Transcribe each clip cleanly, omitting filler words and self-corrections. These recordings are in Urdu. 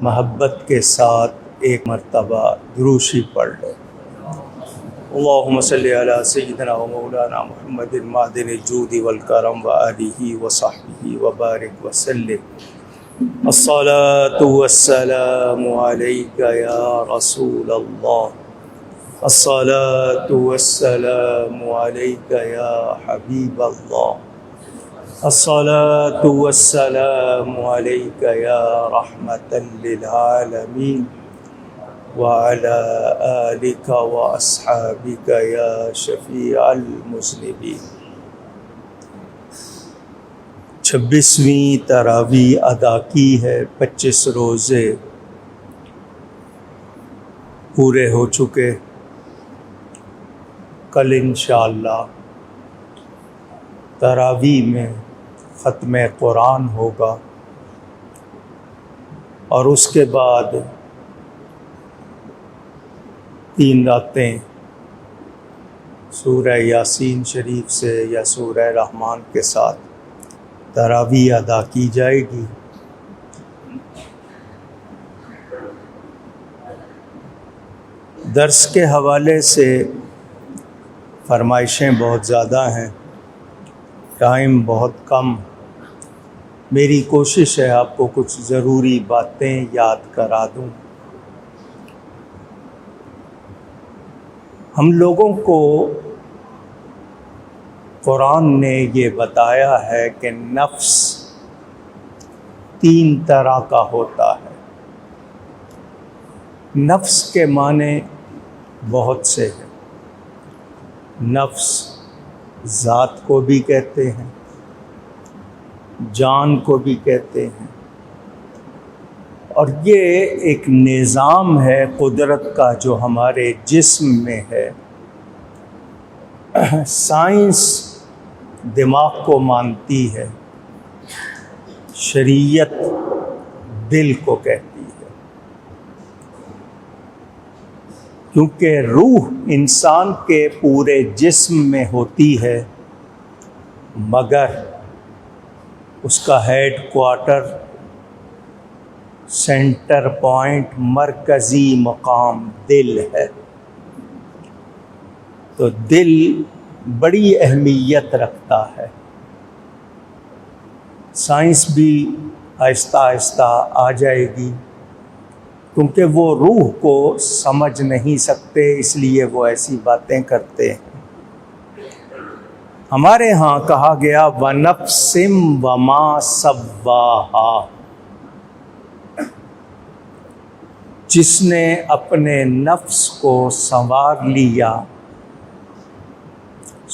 محبت کے ساتھ ایک مرتبہ دروشی پڑھ لیں۔ اللہم صلی علی سیدنا و مولانا محمد معدن الجود والکرم وآلہ وصحبہ وبارک وسلم۔ الصلاة والسلام علیک یا رسول اللہ، الصلاة والسلام علیک یا حبیب اللہ، الصلاة والسلام علیک یا رحمة للعالمین وعلى آلک واصحابک یا شفیع المذنبین۔ 26ویں تراویح ادا کی ہے، 25 روزے پورے ہو چکے۔ کل انشاءاللہ تراویح میں ختم قرآن ہوگا اور اس کے بعد 3 راتیں سورہ یاسین شریف سے یا سورہ رحمان کے ساتھ تراویح ادا کی جائے گی۔ درس کے حوالے سے فرمائشیں بہت زیادہ ہیں، ٹائم بہت کم۔ میری کوشش ہے آپ کو کچھ ضروری باتیں یاد کرا دوں۔ ہم لوگوں کو قرآن نے یہ بتایا ہے کہ نفس 3 طرح کا ہوتا ہے۔ نفس کے معنی بہت سے ہیں۔ نفس ذات کو بھی کہتے ہیں، جان کو بھی کہتے ہیں، اور یہ ایک نظام ہے قدرت کا جو ہمارے جسم میں ہے۔ سائنس دماغ کو مانتی ہے، شریعت دل کو کہتی ہے، کیونکہ روح انسان کے پورے جسم میں ہوتی ہے، مگر اس کا ہیڈ کوارٹر، سینٹر پوائنٹ، مرکزی مقام دل ہے۔ تو دل بڑی اہمیت رکھتا ہے۔ سائنس بھی آہستہ آہستہ آ جائے گی، کیونکہ وہ روح کو سمجھ نہیں سکتے، اس لیے وہ ایسی باتیں کرتے ہیں۔ ہمارے ہاں کہا گیا وَنَفْسٍ وَمَا سَوَّاهَا، جس نے اپنے نفس کو سنوار لیا،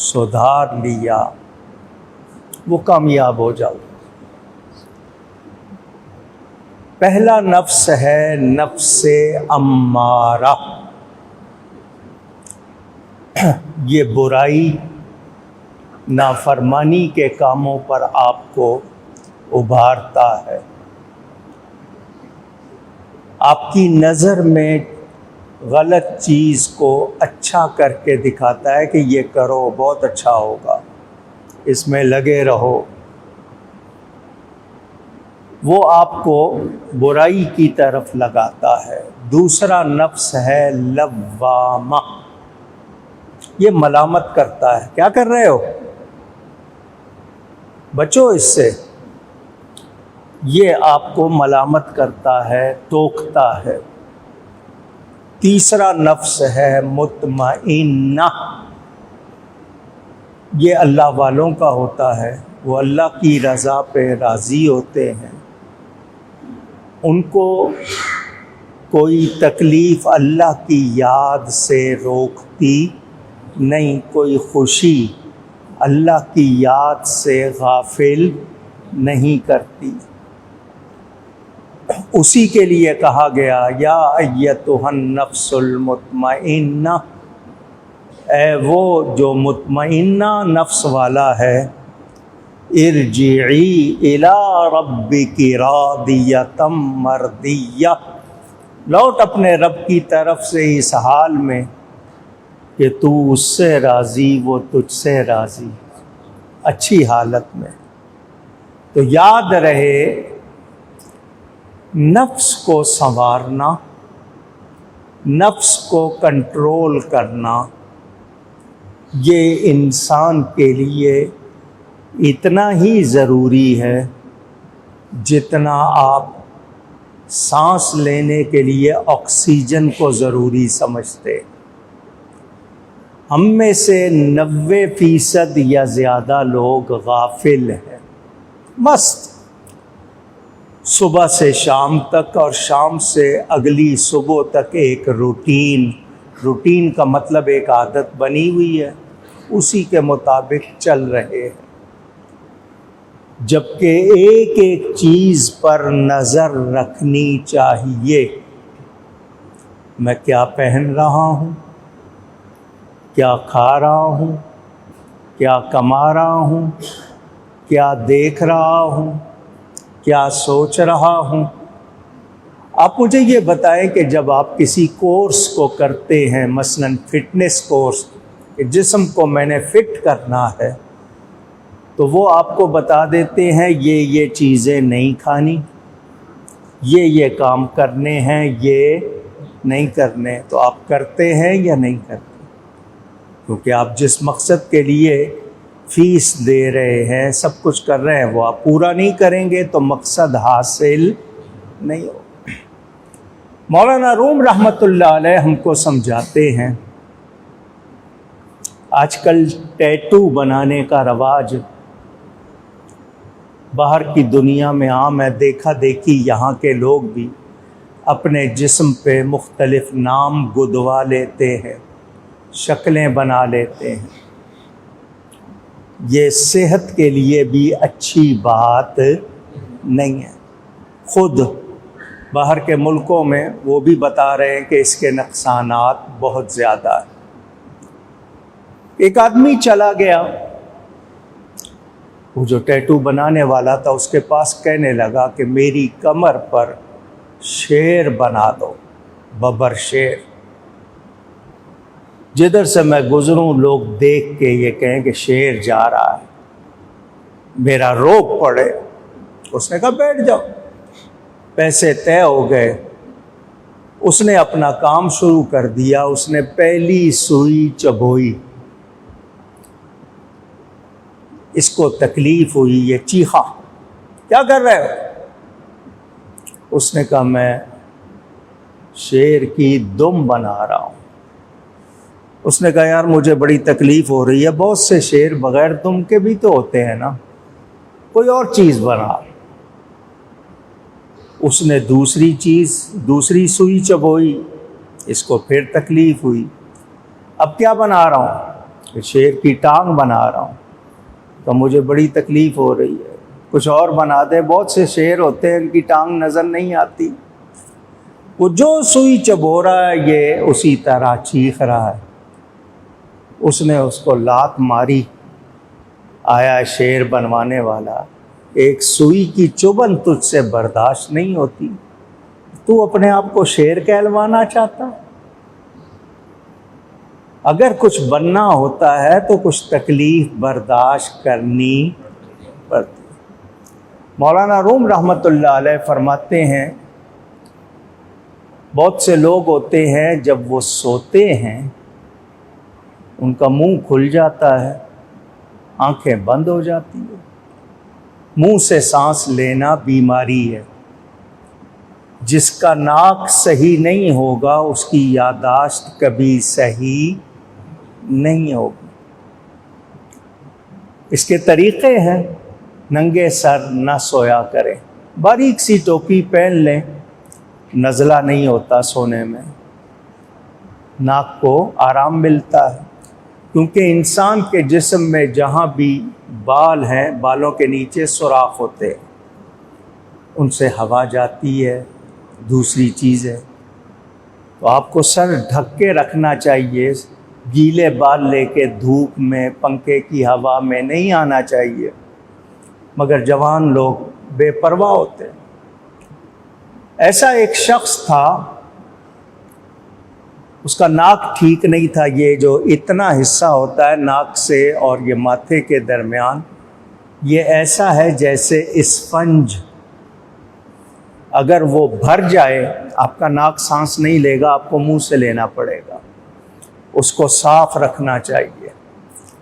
سدھار لیا، وہ کامیاب ہو جاؤ۔ پہلا نفس ہے نفس امارہ، یہ برائی نافرمانی کے کاموں پر آپ کو ابھارتا ہے، آپ کی نظر میں غلط چیز کو اچھا کر کے دکھاتا ہے کہ یہ کرو بہت اچھا ہوگا، اس میں لگے رہو۔ وہ آپ کو برائی کی طرف لگاتا ہے۔ دوسرا نفس ہے لوامہ، یہ ملامت کرتا ہے، کیا کر رہے ہو، بچو اس سے، یہ آپ کو ملامت کرتا ہے، ٹوکتا ہے۔ تیسرا نفس ہے مطمئنہ، یہ اللہ والوں کا ہوتا ہے، وہ اللہ کی رضا پہ راضی ہوتے ہیں، ان کو کوئی تکلیف اللہ کی یاد سے روکتی نہیں، کوئی خوشی اللہ کی یاد سے غافل نہیں کرتی۔ اسی کے لیے کہا گیا یا ایتھا النفس المطمئنہ، اے وہ جو مطمئنہ نفس والا ہے، ارجعی الی ربک راضیۃ مرضیہ، لوٹ اپنے رب کی طرف سے اس حال میں کہ تو اس سے راضی، وہ تجھ سے راضی، اچھی حالت میں۔ تو یاد رہے نفس کو سنوارنا، نفس کو کنٹرول کرنا، یہ انسان کے لیے اتنا ہی ضروری ہے جتنا آپ سانس لینے کے لیے آکسیجن کو ضروری سمجھتے۔ ہم میں سے 90% یا زیادہ لوگ غافل ہیں، مست صبح سے شام تک اور شام سے اگلی صبح تک ایک روٹین کا مطلب ایک عادت بنی ہوئی ہے، اسی کے مطابق چل رہے ہیں، جبکہ ایک ایک چیز پر نظر رکھنی چاہیے۔ میں کیا پہن رہا ہوں، کیا کھا رہا ہوں، کیا کما رہا ہوں، کیا دیکھ رہا ہوں، کیا سوچ رہا ہوں۔ آپ مجھے یہ بتائیں کہ جب آپ کسی کورس کو کرتے ہیں، مثلاً فٹنس کورس، جسم کو میں نے فٹ کرنا ہے، تو وہ آپ کو بتا دیتے ہیں یہ چیزیں نہیں کھانی، یہ کام کرنے ہیں، یہ نہیں کرنے، تو آپ کرتے ہیں یا نہیں کرتے؟ کیونکہ آپ جس مقصد کے لیے فیس دے رہے ہیں، سب کچھ کر رہے ہیں، وہ آپ پورا نہیں کریں گے تو مقصد حاصل نہیں ہو۔ مولانا روم رحمۃ اللہ علیہ ہم کو سمجھاتے ہیں، آج کل ٹیٹو بنانے کا رواج باہر کی دنیا میں عام ہے، دیکھا دیکھی یہاں کے لوگ بھی اپنے جسم پہ مختلف نام گدوا لیتے ہیں، شکلیں بنا لیتے ہیں۔ یہ صحت کے لیے بھی اچھی بات نہیں ہے۔ خود باہر کے ملکوں میں وہ بھی بتا رہے ہیں کہ اس کے نقصانات بہت زیادہ ہیں۔ ایک آدمی چلا گیا، وہ جو ٹیٹو بنانے والا تھا اس کے پاس، کہنے لگا کہ میری کمر پر شیر بنا دو، ببر شیر، جدھر سے میں گزروں لوگ دیکھ کے یہ کہیں کہ شیر جا رہا ہے، میرا روب پڑے۔ اس نے کہا بیٹھ جاؤ۔ پیسے طے ہو گئے، اس نے اپنا کام شروع کر دیا، اس نے پہلی سوئی چبھوئی، اس کو تکلیف ہوئی، یہ چیخا، کیا کر رہے ہو؟ اس نے کہا میں شیر کی دم بنا رہا ہوں۔ اس نے کہا یار مجھے بڑی تکلیف ہو رہی ہے، بہت سے شیر بغیر دم کے بھی تو ہوتے ہیں نا، کوئی اور چیز بنا۔ اس نے دوسری سوئی چبوئی، اس کو پھر تکلیف ہوئی، اب کیا بنا رہا ہوں؟ کہ شیر کی ٹانگ بنا رہا ہوں، تو مجھے بڑی تکلیف ہو رہی ہے، کچھ اور بنا دے، بہت سے شیر ہوتے ہیں ان کی ٹانگ نظر نہیں آتی۔ وہ جو سوئی چبو رہا ہے یہ اسی طرح چیخ رہا ہے۔ اس نے اس کو لات ماری، آیا شیر بنوانے والا، ایک سوئی کی چبھن تجھ سے برداشت نہیں ہوتی، تو اپنے آپ کو شیر کہلوانا چاہتا؟ اگر کچھ بننا ہوتا ہے تو کچھ تکلیف برداشت کرنی پڑتی۔ مولانا روم رحمۃ اللہ علیہ فرماتے ہیں بہت سے لوگ ہوتے ہیں جب وہ سوتے ہیں ان کا منہ کھل جاتا ہے، آنکھیں بند ہو جاتی ہیں۔ منہ سے سانس لینا بیماری ہے۔ جس کا ناک صحیح نہیں ہوگا اس کی یادداشت کبھی صحیح نہیں ہوگی۔ اس کے طریقے ہیں، ننگے سر نہ سویا کریں، باریک سی ٹوپی پہن لیں، نزلہ نہیں ہوتا سونے میں، ناک کو آرام ملتا ہے، کیونکہ انسان کے جسم میں جہاں بھی بال ہیں، بالوں کے نیچے سوراخ ہوتے ہیں، ان سے ہوا جاتی ہے، دوسری چیز ہے، تو آپ کو سر ڈھک کے رکھنا چاہیے، گیلے بال لے کے دھوپ میں پنکھے کی ہوا میں نہیں آنا چاہیے، مگر جوان لوگ بے پرواہ ہوتے ہیں۔ ایسا ایک شخص تھا، اس کا ناک ٹھیک نہیں تھا، یہ جو اتنا حصہ ہوتا ہے ناک سے اور یہ ماتھے کے درمیان، یہ ایسا ہے جیسے اسفنج، اگر وہ بھر جائے آپ کا ناک سانس نہیں لے گا، آپ کو منہ سے لینا پڑے گا، اس کو صاف رکھنا چاہیے۔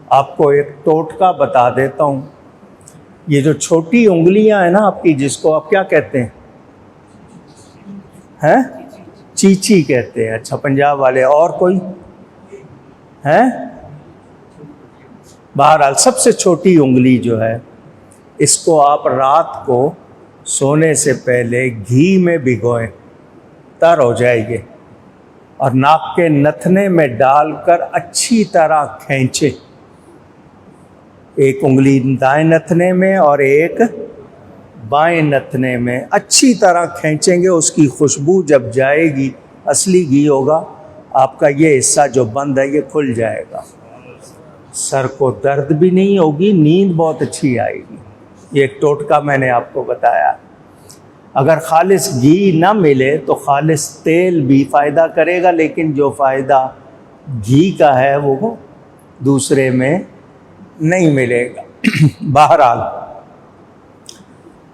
آپ کو ایک ٹوٹکا بتا دیتا ہوں، یہ جو چھوٹی انگلیاں ہیں نا آپ کی، جس کو آپ کیا کہتے ہیں؟ چیچی کہتے ہیں، اچھا پنجاب والے، اور کوئی ہے؟ بہرحال سب سے چھوٹی انگلی جو ہے، اس کو آپ رات کو سونے سے پہلے گھی میں بھگوئیں، تر ہو جائے گی، اور ناک کے نتھنے میں ڈال کر اچھی طرح کھینچے، ایک انگلی دائیں نتھنے میں اور ایک بائیں نتھنے میں، اچھی طرح کھینچیں گے، اس کی خوشبو جب جائے گی، اصلی گھی ہوگا، آپ کا یہ حصہ جو بند ہے یہ کھل جائے گا، سر کو درد بھی نہیں ہوگی، نیند بہت اچھی آئے گی۔ یہ ایک ٹوٹکا میں نے آپ کو بتایا۔ اگر خالص گھی نہ ملے تو خالص تیل بھی فائدہ کرے گا، لیکن جو فائدہ گھی کا ہے وہ دوسرے میں نہیں ملے گا۔ بہرحال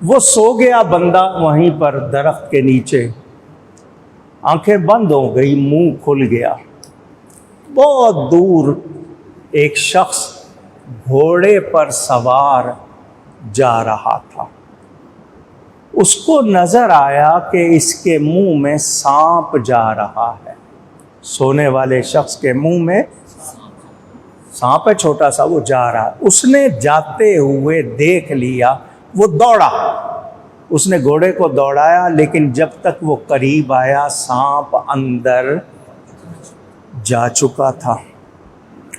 وہ سو گیا بندہ وہیں پر درخت کے نیچے، آنکھیں بند ہو گئی، منہ کھل گیا۔ بہت دور ایک شخص گھوڑے پر سوار جا رہا تھا، اس کو نظر آیا کہ اس کے منہ میں سانپ جا رہا ہے۔ سونے والے شخص کے منہ میں سانپ ہے، چھوٹا سا، وہ جا رہا ہے۔ اس نے جاتے ہوئے دیکھ لیا، وہ دوڑا، اس نے گھوڑے کو دوڑایا، لیکن جب تک وہ قریب آیا سانپ اندر جا چکا تھا۔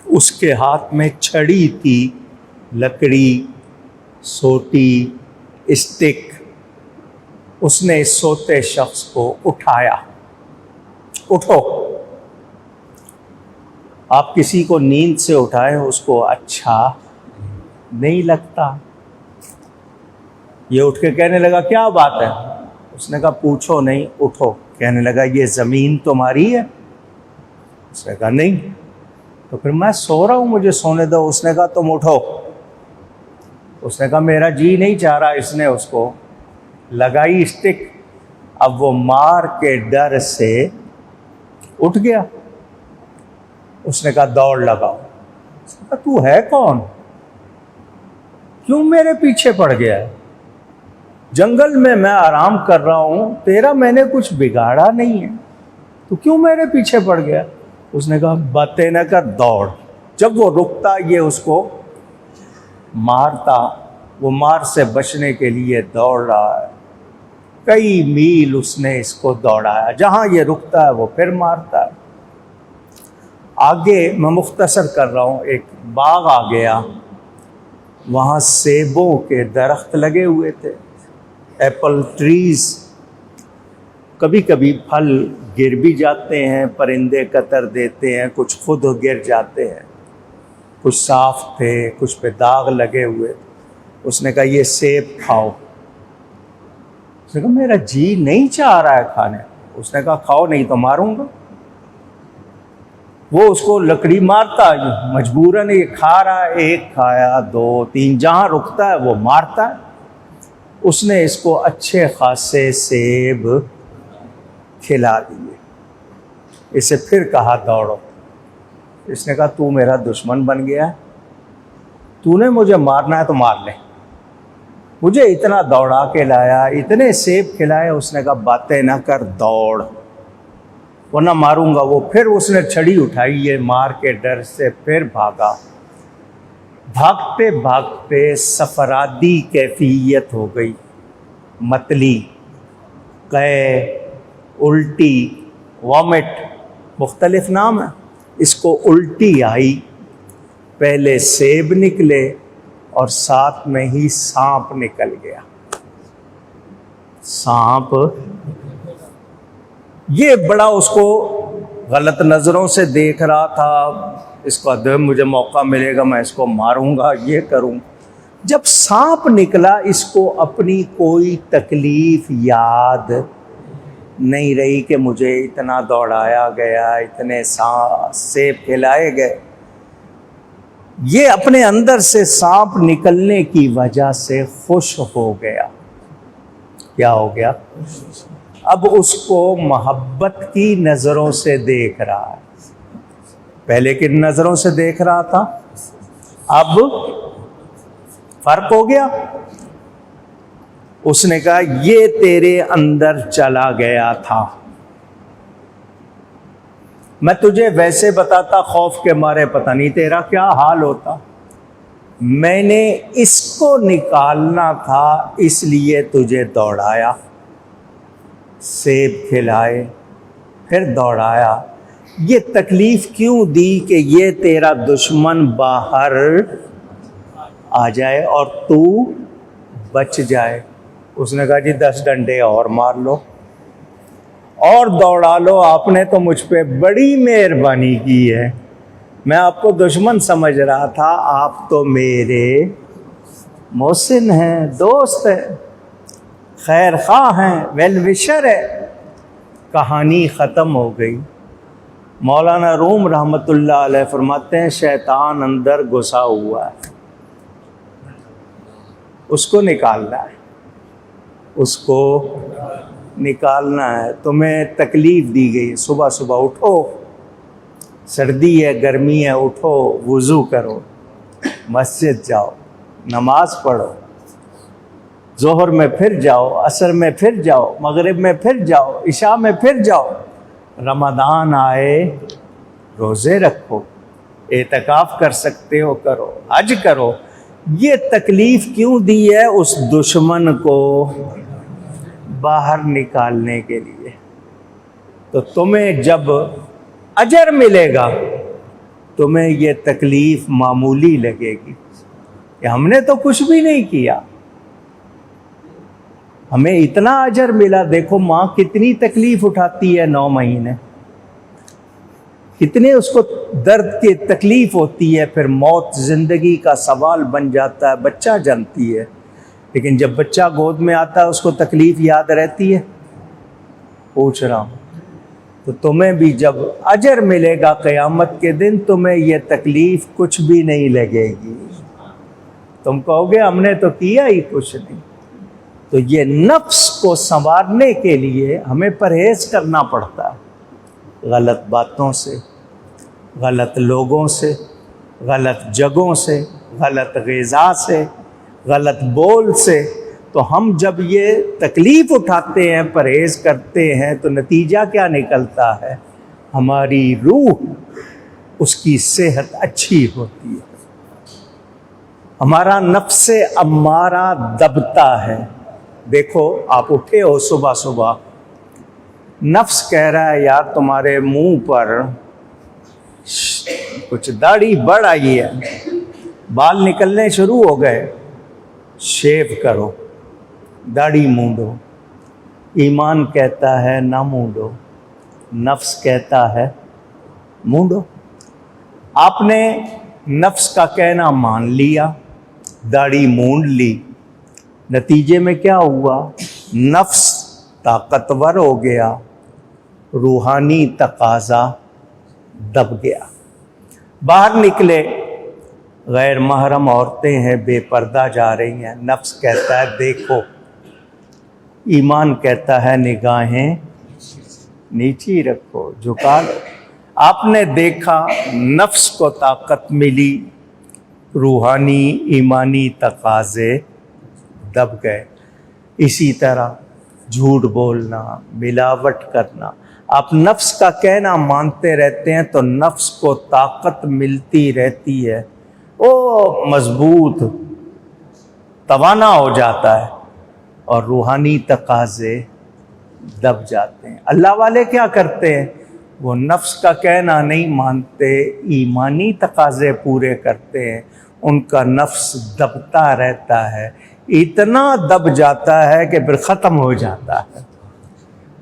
اس کے ہاتھ میں چھڑی تھی، لکڑی، سوٹی، اسٹک۔ اس نے اس سوتے شخص کو اٹھایا۔ اٹھو، آپ کسی کو نیند سے اٹھائیں اس کو اچھا نہیں لگتا۔ یہ اٹھ کے کہنے لگا کیا بات ہے؟ اس نے کہا پوچھو نہیں، اٹھو۔ کہنے لگا یہ زمین تمہاری ہے؟ اس نے کہا نہیں۔ تو پھر میں سو رہا ہوں، مجھے سونے دو۔ اس نے کہا تم اٹھو۔ اس نے کہا میرا جی نہیں چاہ رہا۔ اس نے اس کو لگائی اسٹک، اب وہ مار کے ڈر سے اٹھ گیا۔ اس نے کہا دوڑ لگاؤ۔ اس نے کہا تو ہے کون؟ کیوں میرے پیچھے پڑ گیا ہے؟ جنگل میں آرام کر رہا ہوں، تیرا میں نے کچھ بگاڑا نہیں ہے، تو کیوں میرے پیچھے پڑ گیا؟ اس نے کہا باتیں نہ کر، دوڑ۔ جب وہ رکتا یہ اس کو مارتا، وہ مار سے بچنے کے لیے دوڑ رہا ہے۔ کئی میل اس نے اس کو دوڑایا، جہاں یہ رکتا ہے وہ پھر مارتا ہے۔ آگے میں مختصر کر رہا ہوں، ایک باغ آ گیا، وہاں سیبوں کے درخت لگے ہوئے تھے، ایپل ٹریز۔ کبھی کبھی پھل گر بھی جاتے ہیں، پرندے قطر دیتے ہیں، کچھ خود گر جاتے ہیں، کچھ صاف تھے، کچھ پہ داغ لگے ہوئے۔ اس نے کہا یہ سیب کھاؤ۔ اس نے کہا میرا جی نہیں چاہ رہا ہے کھانے۔ اس نے کہا کھاؤ نہیں تو ماروں گا۔ وہ اس کو لکڑی مارتا، مجبوراً یہ کھا رہا ہے، ایک کھایا، دو، تین، جہاں رکتا ہے وہ مارتا ہے۔ اس نے اس کو اچھے خاصے سیب کھلا دیے۔ اسے پھر کہا دوڑو۔ اس نے کہا تو میرا دشمن بن گیا ہے، تو نے مجھے مارنا ہے تو مار لے، مجھے اتنا دوڑا کے لایا، اتنے سیب کھلائے۔ اس نے کہا باتیں نہ کر، دوڑ ورنہ ماروں گا۔ وہ پھر اس نے چھڑی اٹھائی، یہ مار کے ڈر سے پھر بھاگا۔ بھاگتے بھاگتے سفرادی کیفیت ہو گئی، متلی، قے، الٹی، وامٹ، مختلف نام ہے۔ اس کو الٹی آئی، پہلے سیب نکلے اور ساتھ میں ہی سانپ نکل گیا۔ سانپ یہ بڑا اس کو غلط نظروں سے دیکھ رہا تھا، اس کو مجھے موقع ملے گا میں اس کو ماروں گا، یہ کروں۔ جب سانپ نکلا اس کو اپنی کوئی تکلیف یاد نہیں رہی کہ مجھے اتنا دوڑایا گیا، اتنے سیب کھلائے گئے۔ یہ اپنے اندر سے سانپ نکلنے کی وجہ سے خوش ہو گیا۔ کیا ہو گیا؟ اب اس کو محبت کی نظروں سے دیکھ رہا ہے. پہلے کن نظروں سے دیکھ رہا تھا؟ اب فرق ہو گیا. اس نے کہا یہ تیرے اندر چلا گیا تھا. میں تجھے ویسے بتاتا خوف کے مارے پتہ نہیں تیرا کیا حال ہوتا. میں نے اس کو نکالنا تھا اس لیے تجھے دوڑایا، سیب کھلائے پھر دوڑایا. یہ تکلیف کیوں دی کہ یہ تیرا دشمن باہر آ جائے اور تو بچ جائے. اس نے کہا جی 10 ڈنڈے اور مار لو اور دوڑا لو، آپ نے تو مجھ پہ بڑی مہربانی کی ہے. میں آپ کو دشمن سمجھ رہا تھا، آپ تو میرے محسن ہیں، دوست ہیں، خیر خواہ ہیں، ویل وشر ہے. کہانی ختم ہو گئی. مولانا روم رحمۃ اللہ علیہ فرماتے ہیں شیطان اندر گھسا ہوا ہے، اس کو نکالنا ہے، اس کو نکالنا ہے. تمہیں تکلیف دی گئی، صبح صبح اٹھو، سردی ہے گرمی ہے، اٹھو وضو کرو، مسجد جاؤ، نماز پڑھو، ظہر میں پھر جاؤ، عصر میں پھر جاؤ، مغرب میں پھر جاؤ، عشاء میں پھر جاؤ. رمضان آئے روزے رکھو، اعتکاف کر سکتے ہو کرو، حج کرو. یہ تکلیف کیوں دی ہے؟ اس دشمن کو باہر نکالنے کے لیے. تو تمہیں جب اجر ملے گا تمہیں یہ تکلیف معمولی لگے گی کہ ہم نے تو کچھ بھی نہیں کیا، ہمیں اتنا اجر ملا. دیکھو ماں کتنی تکلیف اٹھاتی ہے، 9 مہینے کتنے اس کو درد کی تکلیف ہوتی ہے. پھر موت زندگی کا سوال بن جاتا ہے، بچہ جانتی ہے. لیکن جب بچہ گود میں آتا ہے اس کو تکلیف یاد رہتی ہے؟ پوچھ رہا ہوں. تو تمہیں بھی جب اجر ملے گا قیامت کے دن تمہیں یہ تکلیف کچھ بھی نہیں لگے گی. تم کہو گے ہم نے تو کیا ہی کچھ نہیں. تو یہ نفس کو سنوارنے کے لیے ہمیں پرہیز کرنا پڑتا ہے، غلط باتوں سے، غلط لوگوں سے، غلط جگہوں سے، غلط غذا سے، غلط بول سے. تو ہم جب یہ تکلیف اٹھاتے ہیں، پرہیز کرتے ہیں، تو نتیجہ کیا نکلتا ہے؟ ہماری روح اس کی صحت اچھی ہوتی ہے، ہمارا نفس امارہ دبتا ہے. دیکھو آپ اٹھے ہو صبح صبح، نفس کہہ رہا ہے یار تمہارے منہ پر کچھ داڑھی بڑھ آئی ہے، بال نکلنے شروع ہو گئے، شیو کرو، داڑھی مونڈو. ایمان کہتا ہے نہ مونڈو، نفس کہتا ہے مونڈو. آپ نے نفس کا کہنا مان لیا، داڑھی مونڈ لی. نتیجے میں کیا ہوا؟ نفس طاقتور ہو گیا، روحانی تقاضا دب گیا. باہر نکلے، غیر محرم عورتیں ہیں، بے پردہ جا رہی ہیں. نفس کہتا ہے دیکھو، ایمان کہتا ہے نگاہیں نیچی رکھو، جھکا لو. آپ نے دیکھا نفس کو طاقت ملی، روحانی ایمانی تقاضے دب گئے. اسی طرح جھوٹ بولنا، ملاوٹ کرنا. آپ نفس کا کہنا مانتے رہتے ہیں تو نفس کو طاقت ملتی رہتی ہے، وہ مضبوط توانا ہو جاتا ہے، اور روحانی تقاضے دب جاتے ہیں. اللہ والے کیا کرتے ہیں؟ وہ نفس کا کہنا نہیں مانتے، ایمانی تقاضے پورے کرتے ہیں. ان کا نفس دبتا رہتا ہے، اتنا دب جاتا ہے کہ پھر ختم ہو جاتا ہے،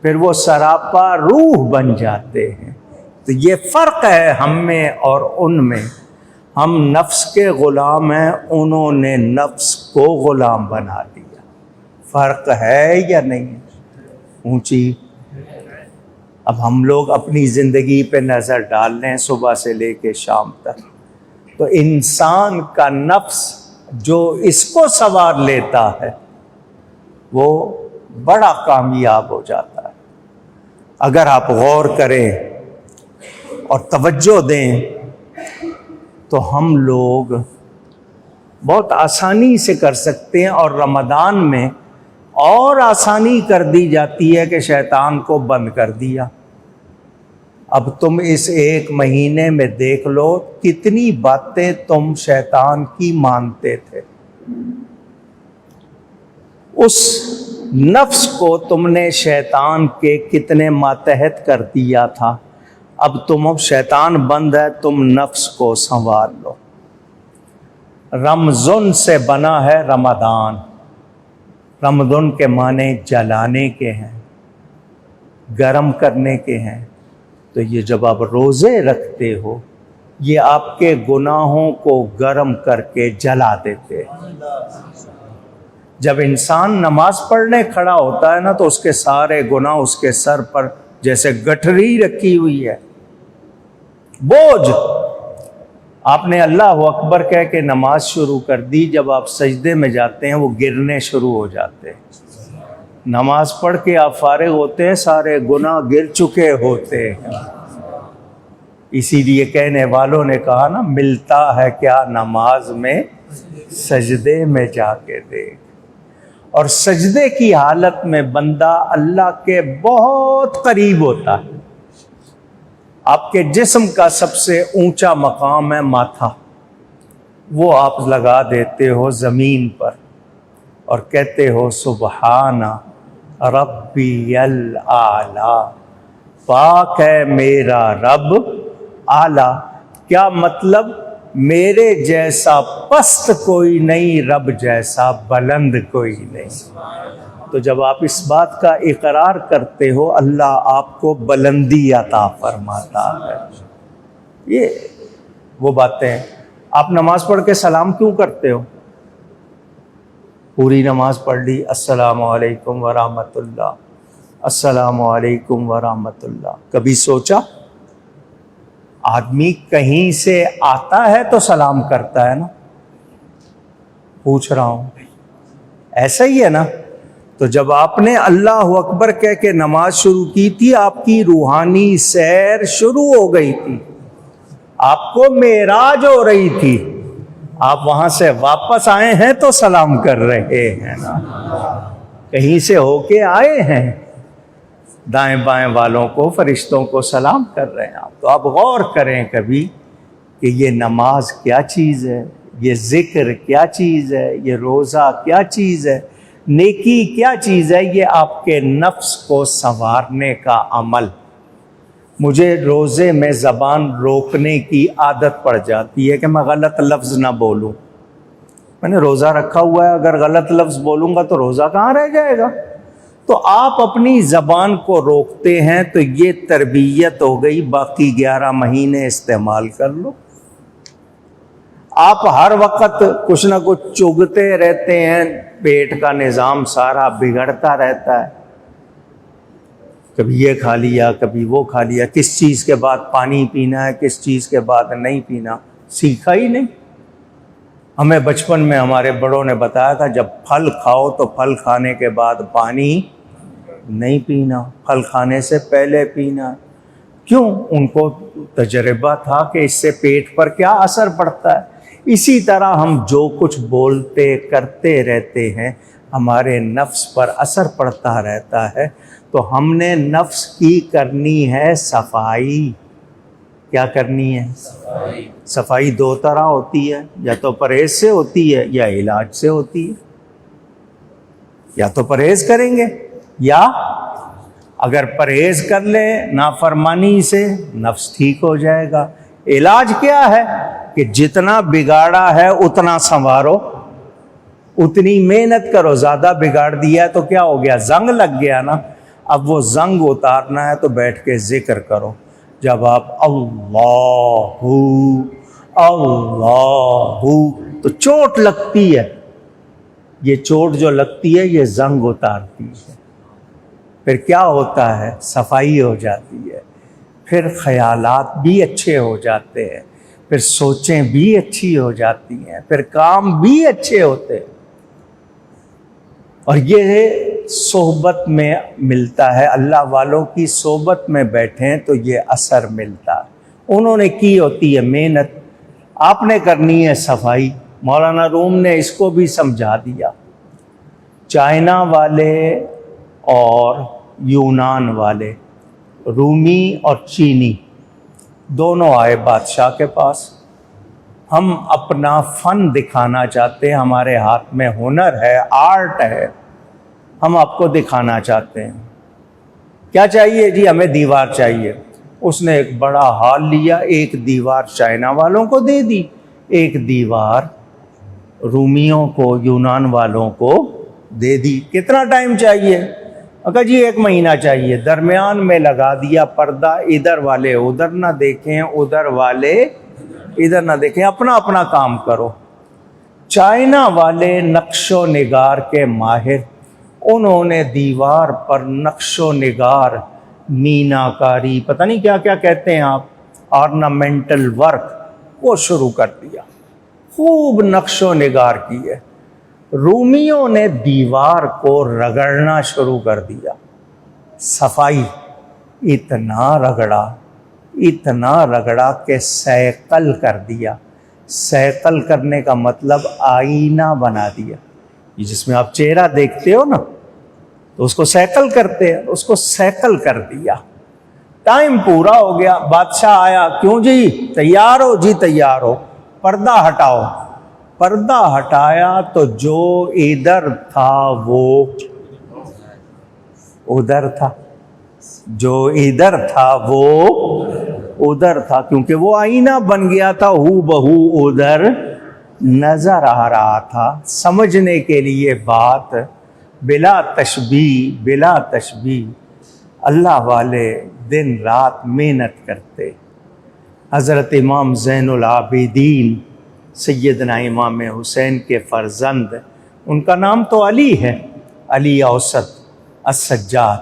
پھر وہ سراپا روح بن جاتے ہیں. تو یہ فرق ہے ہم میں اور ان میں. ہم نفس کے غلام ہیں، انہوں نے نفس کو غلام بنا دیا. فرق ہے یا نہیں؟ اونچی. اب ہم لوگ اپنی زندگی پہ نظر ڈال لیں صبح سے لے کے شام تک، تو انسان کا نفس جو اس کو سنوار لیتا ہے وہ بڑا کامیاب ہو جاتا ہے۔ اگر آپ غور کریں اور توجہ دیں تو ہم لوگ بہت آسانی سے کر سکتے ہیں، اور رمضان میں اور آسانی کر دی جاتی ہے کہ شیطان کو بند کر دیا۔ اب تم اس ایک مہینے میں دیکھ لو کتنی باتیں تم شیطان کی مانتے تھے، اس نفس کو تم نے شیطان کے کتنے ماتحت کر دیا تھا۔ اب شیطان بند ہے، تم نفس کو سنوار لو۔ رمضان سے بنا ہے رمضان، رمضان کے معنی جلانے کے ہیں، گرم کرنے کے ہیں۔ تو یہ جب آپ روزے رکھتے ہو، یہ آپ کے گناہوں کو گرم کر کے جلا دیتے ہیں۔ جب انسان نماز پڑھنے کھڑا ہوتا ہے نا تو اس کے سارے گناہ اس کے سر پر جیسے گٹھری رکھی ہوئی ہے، بوجھ۔ آپ نے اللہ اکبر کہہ کے نماز شروع کر دی، جب آپ سجدے میں جاتے ہیں وہ گرنے شروع ہو جاتے ہیں۔ نماز پڑھ کے آپ فارغ ہوتے ہیں، سارے گناہ گر چکے ہوتے ہیں۔ اسی لیے کہنے والوں نے کہا نا، ملتا ہے کیا نماز میں، سجدے میں جا کے دیکھ۔ اور سجدے کی حالت میں بندہ اللہ کے بہت قریب ہوتا ہے۔ آپ کے جسم کا سب سے اونچا مقام ہے ماتھا، وہ آپ لگا دیتے ہو زمین پر اور کہتے ہو سبحان ربی الاعلی، پاک ہے میرا رب اعلیٰ۔ کیا مطلب؟ میرے جیسا پست کوئی نہیں، رب جیسا بلند کوئی نہیں۔ تو جب آپ اس بات کا اقرار کرتے ہو، اللہ آپ کو بلندی عطا فرماتا ہے۔ یہ وہ باتیں ہیں۔ آپ نماز پڑھ کے سلام کیوں کرتے ہو؟ پوری نماز پڑھ لی، السلام علیکم ورحمۃ اللہ، السلام علیکم ورحمۃ اللہ۔ کبھی سوچا آدمی کہیں سے آتا ہے تو سلام کرتا ہے نا؟ پوچھ رہا ہوں، ایسا ہی ہے نا؟ تو جب آپ نے اللہ اکبر کہہ کے نماز شروع کی تھی، آپ کی روحانی سیر شروع ہو گئی تھی، آپ کو معراج ہو رہی تھی، آپ وہاں سے واپس آئے ہیں تو سلام کر رہے ہیں نا، کہیں سے ہو کے آئے ہیں، دائیں بائیں والوں کو، فرشتوں کو سلام کر رہے ہیں آپ۔ تو آپ غور کریں کبھی کہ یہ نماز کیا چیز ہے، یہ ذکر کیا چیز ہے، یہ روزہ کیا چیز ہے، نیکی کیا چیز ہے۔ یہ آپ کے نفس کو سنوارنے کا عمل۔ مجھے روزے میں زبان روکنے کی عادت پڑ جاتی ہے کہ میں غلط لفظ نہ بولوں۔ میں نے روزہ رکھا ہوا ہے، اگر غلط لفظ بولوں گا تو روزہ کہاں رہ جائے گا؟ تو آپ اپنی زبان کو روکتے ہیں، تو یہ تربیت ہو گئی، باقی 11 مہینے استعمال کر لو۔ آپ ہر وقت کچھ نہ کچھ چگتے رہتے ہیں، پیٹ کا نظام سارا بگڑتا رہتا ہے، کبھی یہ کھا لیا کبھی وہ کھا لیا، کس چیز کے بعد پانی پینا ہے کس چیز کے بعد نہیں پینا سیکھا ہی نہیں۔ ہمیں بچپن میں ہمارے بڑوں نے بتایا تھا جب پھل کھاؤ تو پھل کھانے کے بعد پانی نہیں پینا، پھل کھانے سے پہلے پینا۔ کیوں؟ ان کو تجربہ تھا کہ اس سے پیٹ پر کیا اثر پڑتا ہے۔ اسی طرح ہم جو کچھ بولتے کرتے رہتے ہیں ہمارے نفس پر اثر پڑتا رہتا ہے۔ تو ہم نے نفس کی کرنی ہے صفائی۔ کیا کرنی ہے؟ صفائی 2 طرح ہوتی ہے، یا تو پرہیز سے ہوتی ہے یا علاج سے ہوتی ہے۔ یا تو پرہیز کریں گے، یا اگر پرہیز کر لیں نافرمانی سے نفس ٹھیک ہو جائے گا۔ علاج کیا ہے کہ جتنا بگاڑا ہے اتنا سنوارو، اتنی محنت کرو۔ زیادہ بگاڑ دیا ہے تو کیا ہو گیا؟ زنگ لگ گیا نا۔ اب وہ زنگ اتارنا ہے تو بیٹھ کے ذکر کرو۔ جب آپ اللہ اللہ تو چوٹ لگتی ہے، یہ چوٹ جو لگتی ہے یہ زنگ اتارتی ہے۔ پھر کیا ہوتا ہے؟ صفائی ہو جاتی ہے، پھر خیالات بھی اچھے ہو جاتے ہیں، پھر سوچیں بھی اچھی ہو جاتی ہیں، پھر کام بھی اچھے ہوتے ہیں۔ اور یہ صحبت میں ملتا ہے، اللہ والوں کی صحبت میں بیٹھیں تو یہ اثر ملتا ہے۔ انہوں نے کی ہوتی ہے محنت، آپ نے کرنی ہے صفائی۔ مولانا روم نے اس کو بھی سمجھا دیا۔ چائنا والے اور یونان والے، رومی اور چینی، دونوں آئے بادشاہ کے پاس۔ ہم اپنا فن دکھانا چاہتے ہیں، ہمارے ہاتھ میں ہنر ہے، آرٹ ہے، ہم آپ کو دکھانا چاہتے ہیں۔ کیا چاہیے جی؟ ہمیں دیوار چاہیے۔ اس نے ایک بڑا ہال لیا، ایک دیوار چائنا والوں کو دے دی، ایک دیوار رومیوں کو، یونان والوں کو دے دی۔ کتنا ٹائم چاہیے؟ کہا جی 1 مہینہ چاہیے۔ درمیان میں لگا دیا پردہ، ادھر والے ادھر نہ دیکھیں، ادھر والے ادھر نہ دیکھیں، اپنا اپنا کام کرو۔ چائنا والے نقش و نگار کے ماہر، انہوں نے دیوار پر نقش و نگار، مینا کاری، پتہ نہیں کیا کیا کہتے ہیں آپ، آرنامنٹل ورک، وہ شروع کر دیا، خوب نقش و نگار کی ہے۔ رومیوں نے دیوار کو رگڑنا شروع کر دیا، صفائی، اتنا رگڑا کہ سیقل کر دیا۔ سیقل کرنے کا مطلب آئینہ بنا دیا۔ جس میں آپ چہرہ دیکھتے ہو نا، تو اس کو سیقل کرتے ہیں، اس کو سیقل کر دیا۔ ٹائم پورا ہو گیا، بادشاہ آیا، کیوں جی تیار ہو؟ جی تیار ہو، پردہ ہٹاؤ۔ پردہ ہٹایا تو جو ادھر تھا وہ ادھر تھا، جو ادھر تھا وہ ادھر تھا، کیونکہ وہ آئینہ بن گیا تھا، ہو بہو ادھر نظر آ رہا تھا۔ سمجھنے کے لیے بات بلا تشبیہ اللہ والے دن رات محنت کرتے۔ حضرت امام زین العابدین سیدنا امام حسین کے فرزند، ان کا نام تو علی ہے، علی اوسط السجاد،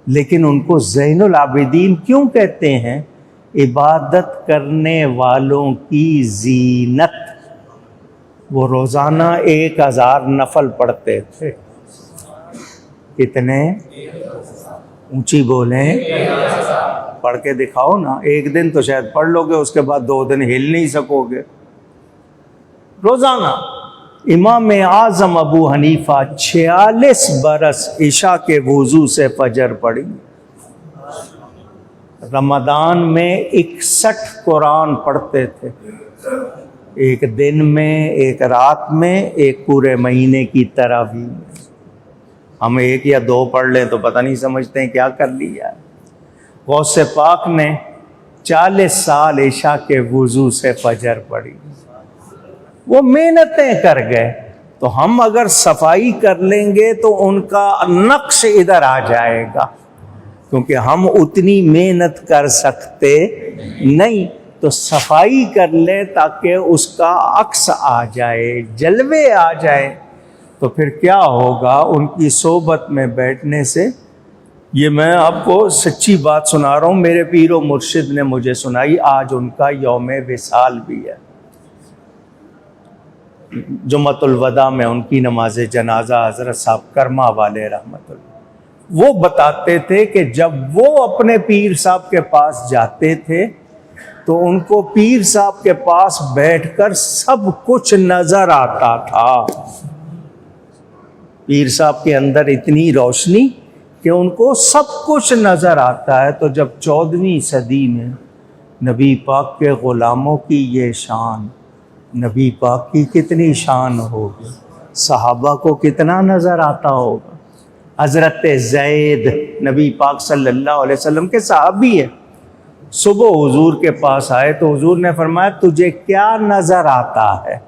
لیکن ان کو زین العابدین کیوں کہتے ہیں؟ عبادت کرنے والوں کی زینت۔ وہ روزانہ 1000 نفل پڑھتے تھے۔ کتنے؟ اونچی بولیں، پڑھ کے دکھاؤ نا۔ ایک دن تو شاید پڑھ لو گے، اس کے بعد 2 دن ہل نہیں سکو گے۔ روزانہ امام اعظم ابو حنیفہ 46 برس عشاء کے وضو سے فجر پڑھی۔ رمضان میں 61 قرآن پڑھتے تھے، ایک دن میں، ایک رات میں، ایک پورے مہینے کی تراویح میں۔ ہم 1 یا 2 پڑھ لیں تو پتہ نہیں سمجھتے ہیں کیا کر لیا ہے۔ غوث پاک نے 40 سال عشاء کے وضو سے فجر پڑھی۔ وہ محنتیں کر گئے، تو ہم اگر صفائی کر لیں گے تو ان کا نقش ادھر آ جائے گا، کیونکہ ہم اتنی محنت کر سکتے نہیں۔ تو صفائی کر لیں تاکہ اس کا عکس آ جائے، جلوے آ جائے، تو پھر کیا ہوگا؟ ان کی صحبت میں بیٹھنے سے، یہ میں آپ کو سچی بات سنا رہا ہوں، میرے پیر و مرشد نے مجھے سنائی، آج ان کا یوم وصال بھی ہے۔ جمعۃ الوداع میں ان کی نماز جنازہ حضرت صاحب کرما والے رحمت اللہ، وہ بتاتے تھے کہ جب وہ اپنے پیر صاحب کے پاس جاتے تھے تو ان کو پیر صاحب کے پاس بیٹھ کر سب کچھ نظر آتا تھا۔ پیر صاحب کے اندر اتنی روشنی کہ ان کو سب کچھ نظر آتا ہے۔ تو جب 14ویں صدی میں نبی پاک کے غلاموں کی یہ شان، نبی پاک کی کتنی شان ہوگی، صحابہ کو کتنا نظر آتا ہوگا۔ حضرت زید نبی پاک صلی اللہ علیہ وسلم کے صحابی ہے، صبح حضور کے پاس آئے تو حضور نے فرمایا تجھے کیا نظر آتا ہے؟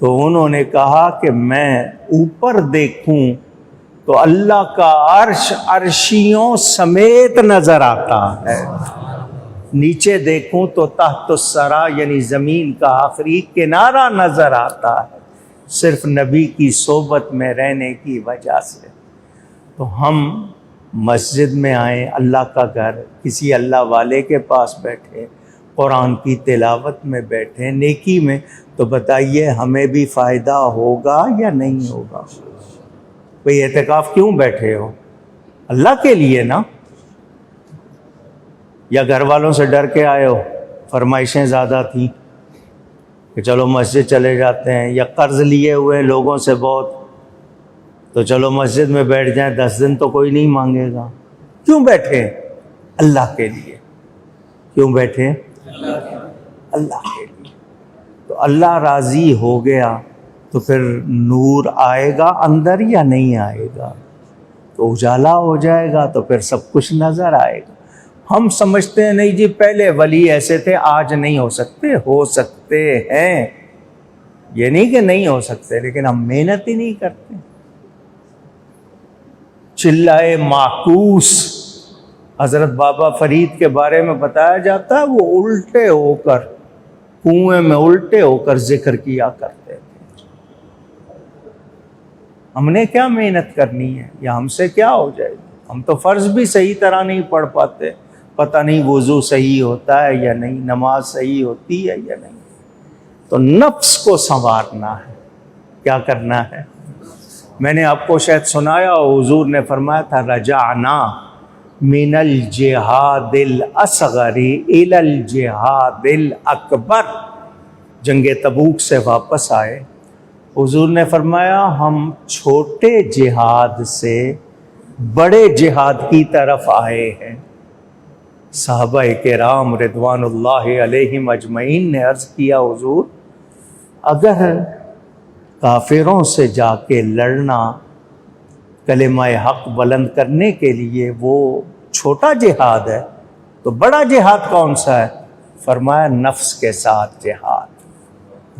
تو انہوں نے کہا کہ میں اوپر دیکھوں تو اللہ کا عرش عرشیوں سمیت نظر آتا ہے، نیچے دیکھوں تو تحت الثری یعنی زمین کا آخری کنارہ نظر آتا ہے، صرف نبی کی صحبت میں رہنے کی وجہ سے۔ تو ہم مسجد میں آئیں، اللہ کا گھر، کسی اللہ والے کے پاس بیٹھے، قرآن کی تلاوت میں بیٹھے، نیکی میں، تو بتائیے ہمیں بھی فائدہ ہوگا یا نہیں ہوگا؟ بھئی اعتکاف کیوں بیٹھے ہو؟ اللہ کے لیے نا، یا گھر والوں سے ڈر کے آئے ہو، فرمائشیں زیادہ تھیں کہ چلو مسجد چلے جاتے ہیں، یا قرض لیے ہوئے لوگوں سے بہت، تو چلو مسجد میں بیٹھ جائیں، 10 دن تو کوئی نہیں مانگے گا۔ کیوں بیٹھے؟ اللہ کے لیے۔ کیوں بیٹھے؟ اللہ کے لیے۔ تو اللہ راضی ہو گیا تو پھر نور آئے گا اندر یا نہیں آئے گا؟ تو اجالا ہو جائے گا، تو پھر سب کچھ نظر آئے گا۔ ہم سمجھتے ہیں نہیں جی پہلے ولی ایسے تھے، آج نہیں ہو سکتے، ہو سکتے ہیں، یہ نہیں کہ نہیں ہو سکتے، لیکن ہم محنت ہی نہیں کرتے۔ چلائے معکوس حضرت بابا فرید کے بارے میں بتایا جاتا ہے، وہ الٹے ہو کر کنویں میں الٹے ہو کر ذکر کیا کرتے تھے۔ ہم نے کیا محنت کرنی ہے، یا ہم سے کیا ہو جائے گی؟ ہم تو فرض بھی صحیح طرح نہیں پڑھ پاتے، پتہ نہیں وضو صحیح ہوتا ہے یا نہیں، نماز صحیح ہوتی ہے یا نہیں۔ تو نفس کو سنوارنا ہے، کیا کرنا ہے؟ میں نے آپ کو شاید سنایا، حضور نے فرمایا تھا رجعنا من الجہاد الاصغر الی الجہاد الاکبر۔ جنگ تبوک سے واپس آئے، حضور نے فرمایا ہم چھوٹے جہاد سے بڑے جہاد کی طرف آئے ہیں۔ صحابہ کرام رضوان اللہ علیہم اجمعین نے عرض کیا حضور اگر کافروں سے جا کے لڑنا کلمہ حق بلند کرنے کے لیے وہ چھوٹا جہاد ہے تو بڑا جہاد کون سا ہے؟ فرمایا نفس کے ساتھ جہاد۔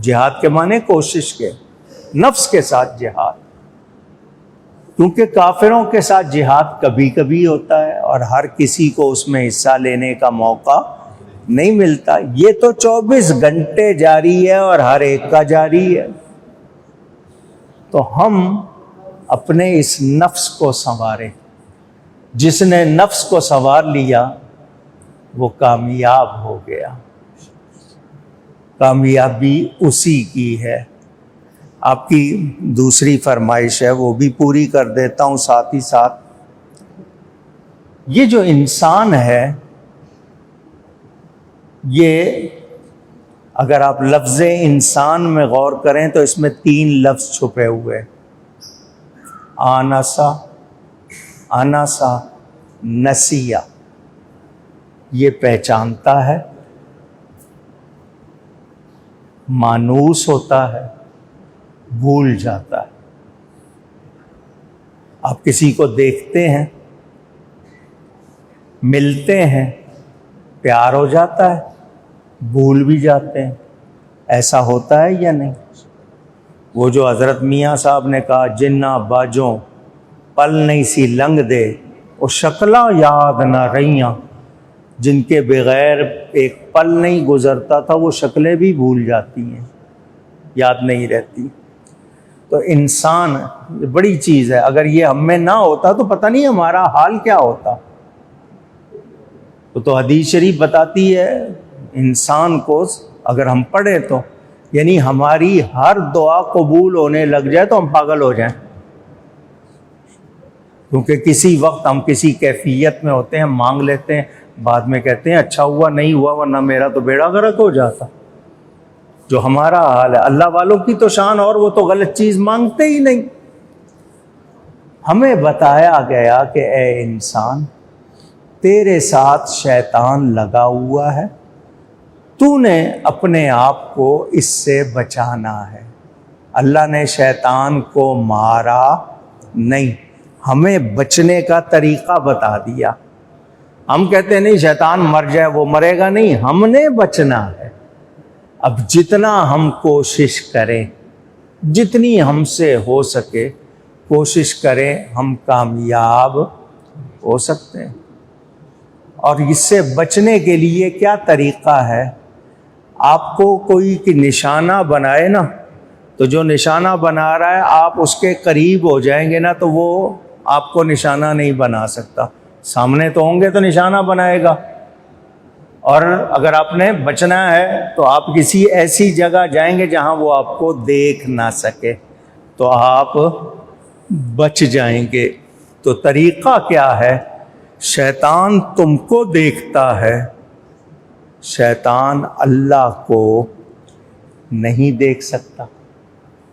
جہاد کے معنی کوشش کے، نفس کے ساتھ جہاد، کیونکہ کافروں کے ساتھ جہاد کبھی کبھی ہوتا ہے اور ہر کسی کو اس میں حصہ لینے کا موقع نہیں ملتا۔ یہ تو 24 گھنٹے جاری ہے اور ہر ایک کا جاری ہے۔ تو ہم اپنے اس نفس کو سنواریں۔ جس نے نفس کو سنوار لیا وہ کامیاب ہو گیا، کامیابی اسی کی ہے۔ آپ کی دوسری فرمائش ہے وہ بھی پوری کر دیتا ہوں ساتھ ہی ساتھ۔ یہ جو انسان ہے، یہ اگر آپ لفظ انسان میں غور کریں تو اس میں 3 لفظ چھپے ہوئے، آنسا، انسا، نسیہ۔ یہ پہچانتا ہے، مانوس ہوتا ہے، بھول جاتا ہے۔ آپ کسی کو دیکھتے ہیں، ملتے ہیں، پیار ہو جاتا ہے، بھول بھی جاتے ہیں۔ ایسا ہوتا ہے یا نہیں؟ وہ جو حضرت میاں صاحب نے کہا جنہ باجوں پل نہیں سی لنگ دے، وہ شکلاں یاد نہ رہیاں، جن کے بغیر ایک پل نہیں گزرتا تھا وہ شکلیں بھی بھول جاتی ہیں، یاد نہیں رہتی۔ تو انسان بڑی چیز ہے، اگر یہ ہم میں نہ ہوتا تو پتہ نہیں ہمارا حال کیا ہوتا۔ تو حدیث شریف بتاتی ہے انسان کو اگر ہم پڑھیں تو یعنی ہماری ہر دعا قبول ہونے لگ جائے تو ہم پاگل ہو جائیں، کیونکہ کسی وقت ہم کسی کیفیت میں ہوتے ہیں، مانگ لیتے ہیں، بعد میں کہتے ہیں اچھا ہوا نہیں ہوا ورنہ میرا تو بیڑا غرق ہو جاتا۔ جو ہمارا حال ہے، اللہ والوں کی تو شان، اور وہ تو غلط چیز مانگتے ہی نہیں۔ ہمیں بتایا گیا کہ اے انسان تیرے ساتھ شیطان لگا ہوا ہے، تو نے اپنے آپ کو اس سے بچانا ہے۔ اللہ نے شیطان کو مارا نہیں، ہمیں بچنے کا طریقہ بتا دیا۔ ہم کہتے ہیں نہیں شیطان مر جائے، وہ مرے گا نہیں، ہم نے بچنا ہے۔ اب جتنا ہم کوشش کریں، جتنی ہم سے ہو سکے کوشش کریں، ہم کامیاب ہو سکتے ہیں۔ اور اس سے بچنے کے لیے کیا طریقہ ہے؟ آپ کو کوئی کی نشانہ بنائے نا، تو جو نشانہ بنا رہا ہے آپ اس کے قریب ہو جائیں گے نا تو وہ آپ کو نشانہ نہیں بنا سکتا۔ سامنے تو ہوں گے تو نشانہ بنائے گا، اور اگر آپ نے بچنا ہے تو آپ کسی ایسی جگہ جائیں گے جہاں وہ آپ کو دیکھ نہ سکے، تو آپ بچ جائیں گے۔ تو طریقہ کیا ہے؟ شیطان تم کو دیکھتا ہے، شیطان اللہ کو نہیں دیکھ سکتا۔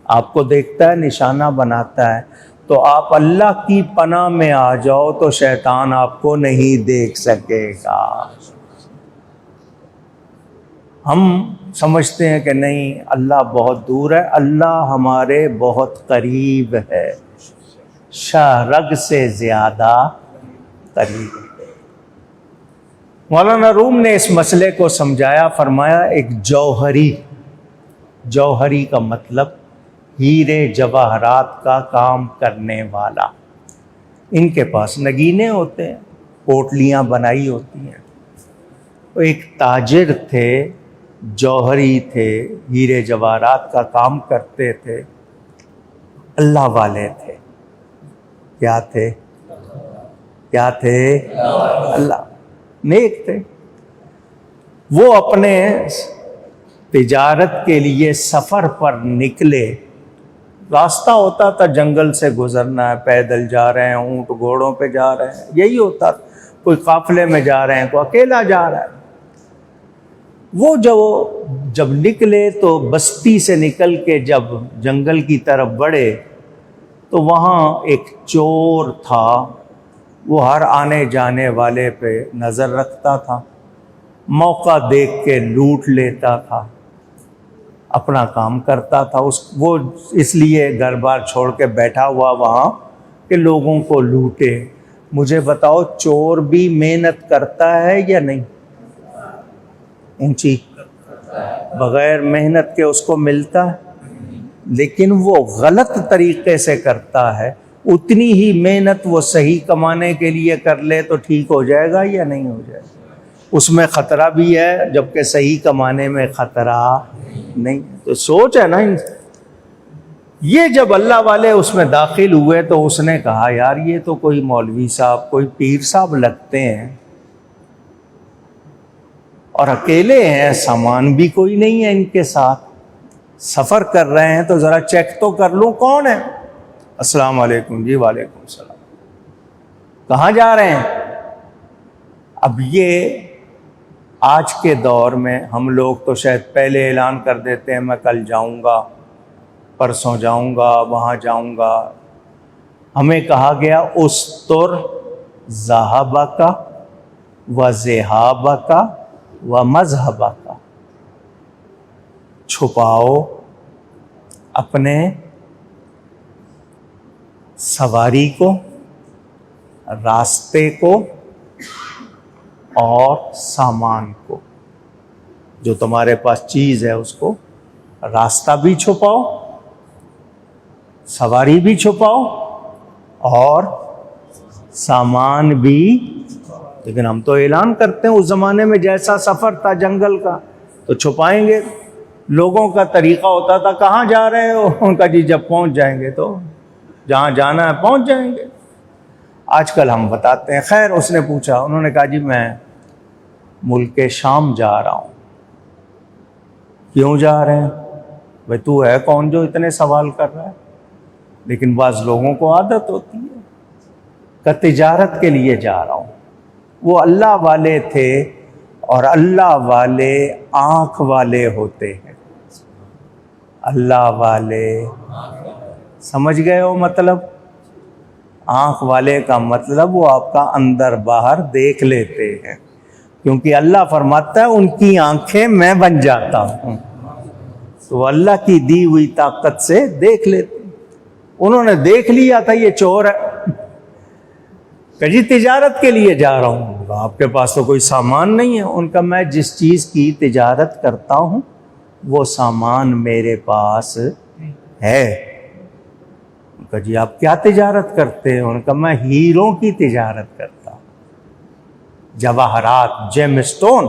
آپ کو دیکھتا ہے، نشانہ بناتا ہے، تو آپ اللہ کی پناہ میں آ جاؤ تو شیطان آپ کو نہیں دیکھ سکے گا۔ ہم سمجھتے ہیں کہ نہیں، اللہ بہت دور ہے، اللہ ہمارے بہت قریب ہے، شاہ رگ سے زیادہ قریب ہے۔ مولانا روم نے اس مسئلے کو سمجھایا، فرمایا ایک جوہری کا مطلب ہیرے جواہرات کا کام کرنے والا، ان کے پاس نگینے ہوتے ہیں، پوٹلیاں بنائی ہوتی ہیں۔ وہ ایک تاجر تھے، جوہری تھے، ہیرے جواہرات کا کام کرتے تھے، اللہ والے تھے۔ کیا تھے؟ اللہ، نیک تھے۔ وہ اپنے تجارت کے لیے سفر پر نکلے، راستہ ہوتا تھا جنگل سے گزرنا ہے، پیدل جا رہے ہیں، اونٹ گھوڑوں پہ جا رہے ہیں، یہی ہوتا تھا، کوئی قافلے میں جا رہے ہیں، کوئی اکیلا جا رہا ہے۔ وہ جب نکلے تو بستی سے نکل کے جب جنگل کی طرف بڑھے تو وہاں ایک چور تھا، وہ ہر آنے جانے والے پہ نظر رکھتا تھا، موقع دیکھ کے لوٹ لیتا تھا، اپنا کام کرتا تھا۔ وہ اس لیے گھر بار چھوڑ کے بیٹھا ہوا وہاں کہ لوگوں کو لوٹے۔ مجھے بتاؤ، چور بھی محنت کرتا ہے یا نہیں؟ اونچی، بغیر محنت کے اس کو ملتا ہے، لیکن وہ غلط طریقے سے کرتا ہے۔ اتنی ہی محنت وہ صحیح کمانے کے لیے کر لے تو ٹھیک ہو جائے گا یا نہیں ہو جائے گا؟ اس میں خطرہ بھی ہے، جبکہ صحیح کمانے میں خطرہ نہیں۔ تو سوچ ہے نا، یہ جب اللہ والے اس میں داخل ہوئے تو اس نے کہا یار یہ تو کوئی مولوی صاحب، کوئی پیر صاحب لگتے ہیں، اور اکیلے ہیں، سامان بھی کوئی نہیں ہے ان کے ساتھ، سفر کر رہے ہیں، تو ذرا چیک تو کر لوں کون ہے۔ السلام علیکم جی، وعلیکم السلام، کہاں جا رہے ہیں؟ اب یہ آج کے دور میں ہم لوگ تو شاید پہلے اعلان کر دیتے ہیں میں کل جاؤں گا، پرسوں جاؤں گا، وہاں جاؤں گا۔ ہمیں کہا گیا استر ذہابک و ذہابک و مذہبک، چھپاؤ اپنے سواری کو، راستے کو اور سامان کو، جو تمہارے پاس چیز ہے اس کو۔ راستہ بھی چھپاؤ، سواری بھی چھپاؤ اور سامان بھی۔ لیکن ہم تو اعلان کرتے ہیں، اس زمانے میں جیسا سفر تھا جنگل کا تو چھپائیں گے۔ لوگوں کا طریقہ ہوتا تھا کہاں جا رہے ہو، ان کا جی جب پہنچ جائیں گے تو جہاں جانا ہے پہنچ جائیں گے۔ آج کل ہم بتاتے ہیں۔ خیر اس نے پوچھا، انہوں نے کہا جی میں ملک شام جا رہا ہوں۔ کیوں جا رہے ہیں؟ بھائی تو ہے کون جو اتنے سوال کر رہا ہے؟ لیکن بعض لوگوں کو عادت ہوتی ہے کہ تجارت کے لیے جا رہا ہوں۔ وہ اللہ والے تھے، اور اللہ والے آنکھ والے ہوتے ہیں۔ اللہ والے، سمجھ گئے ہو مطلب؟ آنکھ والے کا مطلب وہ آپ کا اندر باہر دیکھ لیتے ہیں، کیونکہ اللہ فرماتا ہے ان کی آنکھیں میں بن جاتا ہوں، تو اللہ کی دی ہوئی طاقت سے دیکھ لیتے۔ انہوں نے دیکھ لیا تھا یہ چور ہے، کہ جی تجارت کے لیے جا رہا ہوں۔ آپ کے پاس تو کوئی سامان نہیں ہے؟ ان کا میں جس چیز کی تجارت کرتا ہوں وہ سامان میرے پاس ہے۔ ان کا جی آپ کیا تجارت کرتے ہیں؟ ان کا میں ہیروں کی تجارت کرتا ہوں، جواہرات، جیم اسٹون۔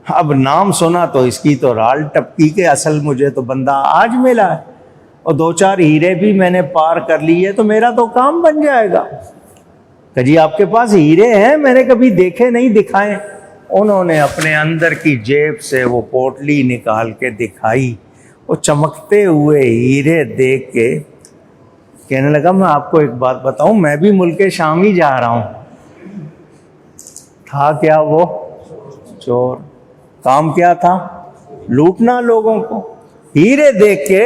اب نام سنا تو اس کی تو رال ٹپکی کے، اصل مجھے تو بندہ آج ملا ہے، اور دو چار ہیرے بھی میں نے پار کر لیے تو میرا تو کام بن جائے گا۔ کہ جی آپ کے پاس ہیرے ہیں؟ میں نے کبھی دیکھے نہیں، دکھائیں۔ انہوں نے اپنے اندر کی جیب سے وہ پوٹلی نکال کے دکھائی، وہ چمکتے ہوئے ہیرے دیکھ کے کہنے لگا میں آپ کو ایک بات بتاؤں، میں بھی ملک شام ہی جا رہا ہوں۔ تھا کیا وہ؟ چور۔ کام کیا تھا؟ لوٹنا لوگوں کو۔ ہیرے دیکھ کے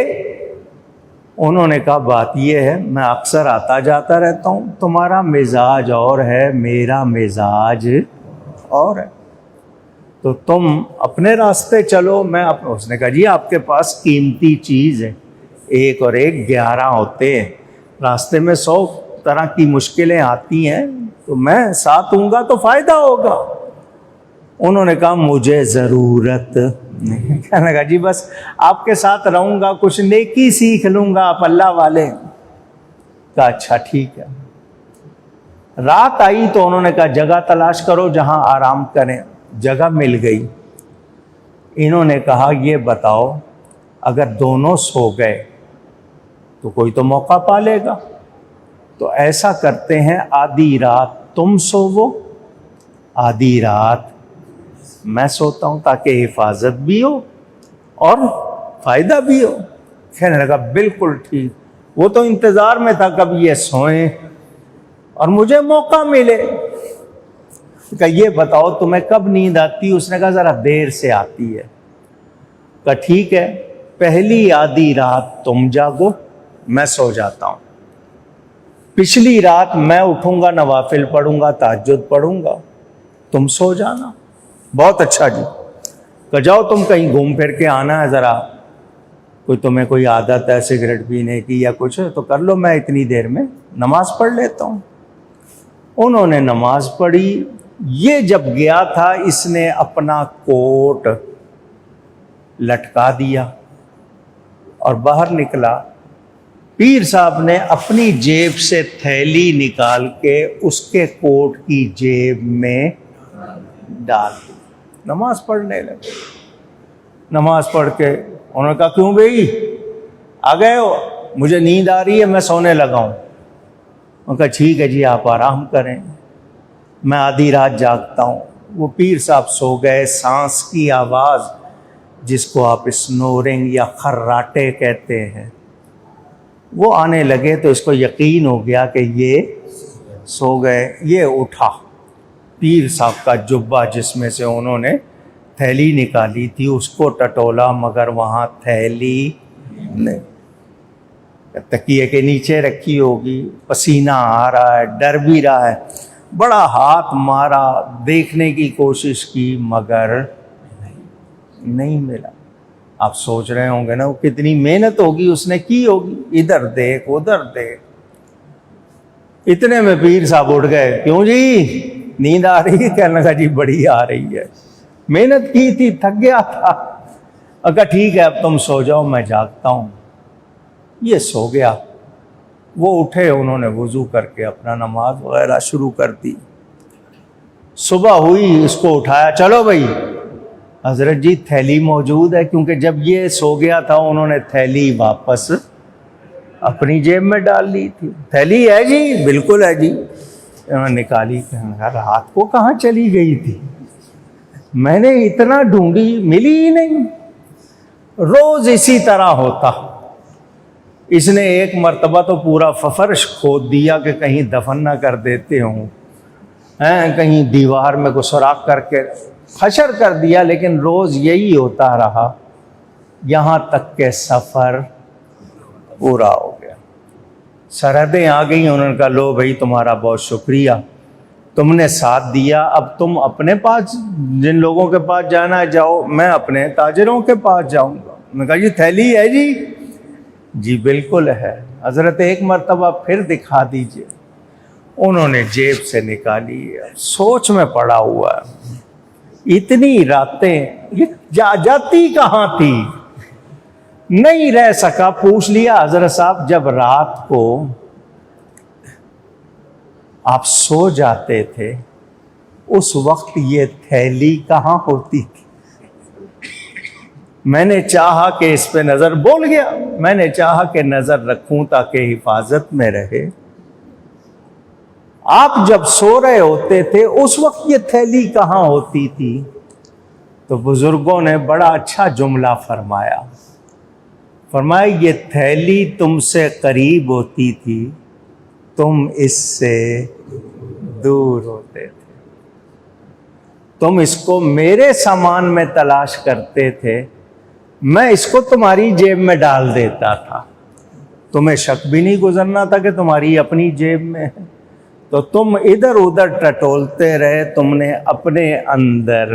انہوں نے کہا بات یہ ہے، میں اکثر آتا جاتا رہتا ہوں، تمہارا مزاج اور ہے، میرا مزاج اور ہے، تو تم اپنے راستے چلو، میں اپنے۔ اس نے کہا جی آپ کے پاس قیمتی چیز ہے، 1 اور 1 11 ہوتے ہیں، راستے میں 100 طرح کی مشکلیں آتی ہیں، تو میں ساتھ ہوں گا تو فائدہ ہوگا۔ انہوں نے کہا مجھے ضرورت نہیں۔ کہنے لگا جی بس آپ کے ساتھ رہوں گا، کچھ نیکی سیکھ لوں گا، آپ اللہ والے۔ کہا اچھا ٹھیک ہے۔ رات آئی تو انہوں نے کہا جگہ تلاش کرو جہاں آرام کریں۔ جگہ مل گئی۔ انہوں نے کہا یہ بتاؤ اگر دونوں سو گئے تو کوئی تو موقع پا لے گا، تو ایسا کرتے ہیں آدھی رات تم سوو، آدھی رات میں سوتا ہوں، تاکہ حفاظت بھی ہو اور فائدہ بھی ہو۔ کہنے لگا بالکل ٹھیک۔ وہ تو انتظار میں تھا کب یہ سوئیں اور مجھے موقع ملے۔ کہا یہ بتاؤ تمہیں کب نیند آتی؟ اس نے کہا ذرا دیر سے آتی ہے۔ کہا ٹھیک ہے، پہلی آدھی رات تم جاگو، میں سو جاتا ہوں، پچھلی رات میں اٹھوں گا، نوافل پڑھوں گا، تہجد پڑھوں گا، تم سو جانا۔ بہت اچھا جی۔ کہ جاؤ تم کہیں گھوم پھر کے آنا ہے، ذرا تمہیں کوئی عادت ہے سگریٹ پینے کی یا کچھ تو کر لو، میں اتنی دیر میں نماز پڑھ لیتا ہوں۔ انہوں نے نماز پڑھی۔ یہ جب گیا تھا اس نے اپنا کوٹ لٹکا دیا اور باہر نکلا۔ پیر صاحب نے اپنی جیب سے تھیلی نکال کے اس کے کوٹ کی جیب میں ڈال دی، نماز پڑھنے لگے۔ نماز پڑھ کے انہوں نے کہا کیوں بھائی آ گئے ہو؟ مجھے نیند آ رہی ہے، میں سونے لگا ہوں۔ انہوں نے کہا ٹھیک ہے جی آپ آرام کریں، میں آدھی رات جاگتا ہوں۔ وہ پیر صاحب سو گئے۔ سانس کی آواز جس کو آپ اسنورنگ یا خراٹے کہتے ہیں وہ آنے لگے، تو اس کو یقین ہو گیا کہ یہ سو گئے۔ یہ اٹھا، پیر صاحب کا جبہ جس میں سے انہوں نے تھیلی نکالی تھی اس کو ٹٹولا، مگر وہاں تھیلی نہیں، تکیے کے نیچے رکھی ہوگی۔ پسینہ آ رہا ہے، ڈر بھی رہا ہے، بڑا ہاتھ مارا، دیکھنے کی کوشش کی، مگر نہیں ملا۔ آپ سوچ رہے ہوں گے نا وہ کتنی محنت ہوگی اس نے کی ہوگی، ادھر دیکھ ادھر دیکھ۔ اتنے میں پیر صاحب اٹھ گئے، کیوں جی نیند آ رہی ہے؟ کہنے لگا جی بڑی آ رہی ہے، محنت کی تھی، تھک گیا تھا۔ کہا ٹھیک ہے اب تم سو جاؤ، میں جاگتا ہوں۔ یہ سو گیا۔ وہ اٹھے، انہوں نے وضو کر کے اپنا نماز وغیرہ شروع کر دی۔ صبح ہوئی، اس کو اٹھایا، چلو بھائی۔ حضرت جی تھیلی موجود ہے، کیونکہ جب یہ سو گیا تھا انہوں نے تھیلی واپس اپنی جیب میں ڈال لی تھی۔ تھیلی ہے جی؟ بالکل ہے جی۔ انہوں نے نکالی، کہا رات کو کہاں چلی گئی تھی؟ میں نے اتنا ڈھونڈی ملی ہی نہیں۔ روز اسی طرح ہوتا۔ اس نے ایک مرتبہ تو پورا فرش کھود دیا کہ کہیں دفن نہ کر دیتے ہوں، کہیں دیوار میں کو سوراخ کر کے حشر کر دیا، لیکن روز یہی ہوتا رہا، یہاں تک کہ سفر پورا ہو گیا۔ سرحدیں آ گئیں۔ انہوں نے کہا لو بھائی تمہارا بہت شکریہ، تم نے ساتھ دیا، اب تم اپنے پاس جن لوگوں کے پاس جانا ہے جاؤ، میں اپنے تاجروں کے پاس جاؤں گا۔ میں نے کہا جی تھیلی ہے جی؟ جی بالکل ہے۔ حضرت ایک مرتبہ پھر دکھا دیجئے۔ انہوں نے جیب سے نکالی، سوچ میں پڑا ہوا ہے، اتنی راتیں یہ جاتی کہاں تھی؟ نہیں رہ سکا، پوچھ لیا حضرت صاحب جب رات کو آپ سو جاتے تھے اس وقت یہ تھیلی کہاں ہوتی تھی؟ میں نے چاہا کہ اس پہ نظر، بول گیا، میں نے چاہا کہ نظر رکھوں تاکہ حفاظت میں رہے۔ آپ جب سو رہے ہوتے تھے اس وقت یہ تھیلی کہاں ہوتی تھی؟ تو بزرگوں نے بڑا اچھا جملہ فرمایا، فرمایا یہ تھیلی تم سے قریب ہوتی تھی، تم اس سے دور ہوتے تھے، تم اس کو میرے سامان میں تلاش کرتے تھے، میں اس کو تمہاری جیب میں ڈال دیتا تھا، تمہیں شک بھی نہیں گزرنا تھا کہ تمہاری اپنی جیب میں ہے، تو تم ادھر ادھر ٹٹولتے رہے، تم نے اپنے اندر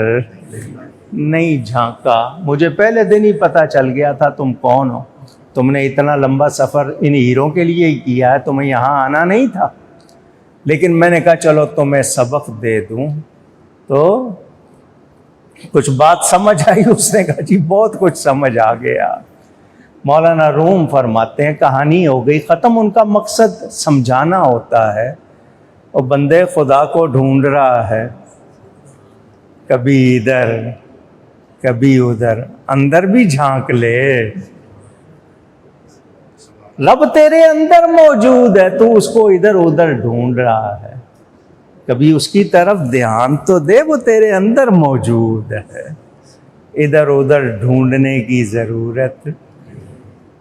نہیں جھانکا۔ مجھے پہلے دن ہی پتہ چل گیا تھا تم کون ہو، تم نے اتنا لمبا سفر ان ہیروں کے لیے ہی کیا ہے، تمہیں یہاں آنا نہیں تھا، لیکن میں نے کہا چلو تمہیں سبق دے دوں۔ تو کچھ بات سمجھ آئی؟ اس نے کہا جی بہت کچھ سمجھ آ گیا۔ مولانا روم فرماتے ہیں کہانی ہو گئی ختم، ان کا مقصد سمجھانا ہوتا ہے، اور بندے خدا کو ڈھونڈ رہا ہے، کبھی ادھر کبھی ادھر، اندر بھی جھانک لے، رب تیرے اندر موجود ہے، تو اس کو ادھر ادھر ڈھونڈ رہا ہے، کبھی اس کی طرف دھیان تو دے، وہ تیرے اندر موجود ہے، ادھر ادھر ڈھونڈنے کی ضرورت،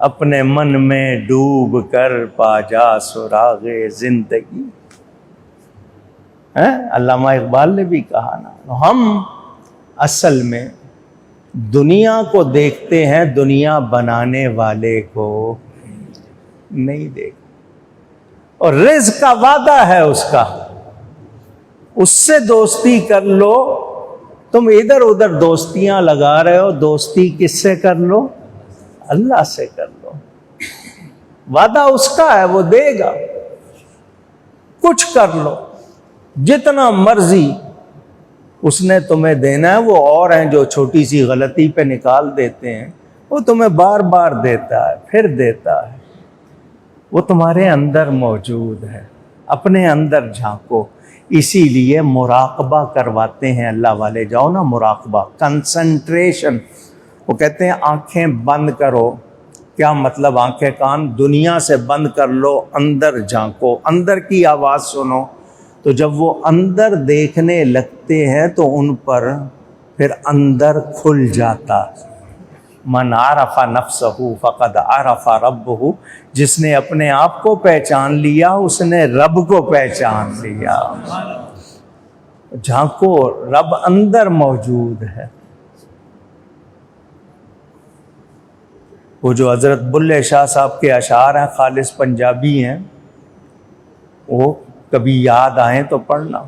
اپنے من میں ڈوب کر پا جا سراغ زندگی۔ علامہ اقبال نے بھی کہا نا، ہم اصل میں دنیا کو دیکھتے ہیں، دنیا بنانے والے کو نہیں دیکھتے، اور رزق کا وعدہ ہے اس کا، اس سے دوستی کر لو۔ تم ادھر ادھر دوستیاں لگا رہے ہو، دوستی کس سے کر لو؟ اللہ سے کر لو، وعدہ اس کا ہے، وہ دے گا، کچھ کر لو جتنا مرضی، اس نے تمہیں دینا ہے۔ وہ اور ہیں جو چھوٹی سی غلطی پہ نکال دیتے ہیں، وہ تمہیں بار بار دیتا ہے، پھر دیتا ہے، وہ تمہارے اندر موجود ہے، اپنے اندر جھانکو۔ اسی لیے مراقبہ کرواتے ہیں اللہ والے، جاؤ نا مراقبہ، کنسنٹریشن، وہ کہتے ہیں آنکھیں بند کرو۔ کیا مطلب آنکھیں کان دنیا سے بند کر لو، اندر جھانکو، اندر کی آواز سنو۔ تو جب وہ اندر دیکھنے لگتے ہیں تو ان پر پھر اندر کھل جاتا۔ من عرف نفسہ فقد عرف ربہ، جس نے اپنے آپ کو پہچان لیا اس نے رب کو پہچان لیا۔ جھانکو، رب اندر موجود ہے۔ وہ جو حضرت بلے شاہ صاحب کے اشعار ہیں، خالص پنجابی ہیں، وہ کبھی یاد آئیں تو پڑھنا۔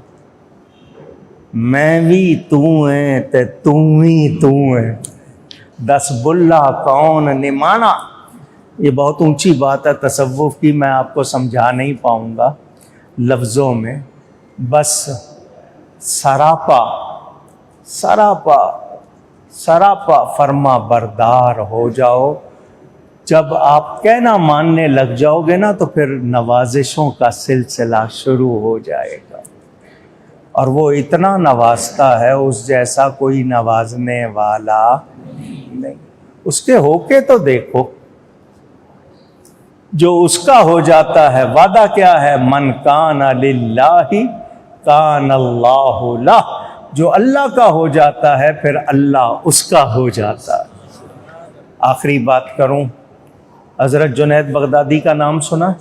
میں بھی تو ہیں تے تو ہی تو ہیں، دس بلا کون نمانا۔ یہ بہت اونچی بات ہے تصوف کی، میں آپ کو سمجھا نہیں پاؤں گا لفظوں میں، بس سراپا سراپا سراپا فرما بردار ہو جاؤ۔ جب آپ کہنا ماننے لگ جاؤ گے نا تو پھر نوازشوں کا سلسلہ شروع ہو جائے گا، اور وہ اتنا نوازتا ہے، اس جیسا کوئی نوازنے والا نہیں۔ اس کے ہو کے تو دیکھو، جو اس کا ہو جاتا ہے، وعدہ کیا ہے؟ من کان للہ کان اللہ لہ، جو اللہ کا ہو جاتا ہے پھر اللہ اس کا ہو جاتا ہے۔ آخری بات کروں، حضرت جنید بغدادی کا نام سنا؟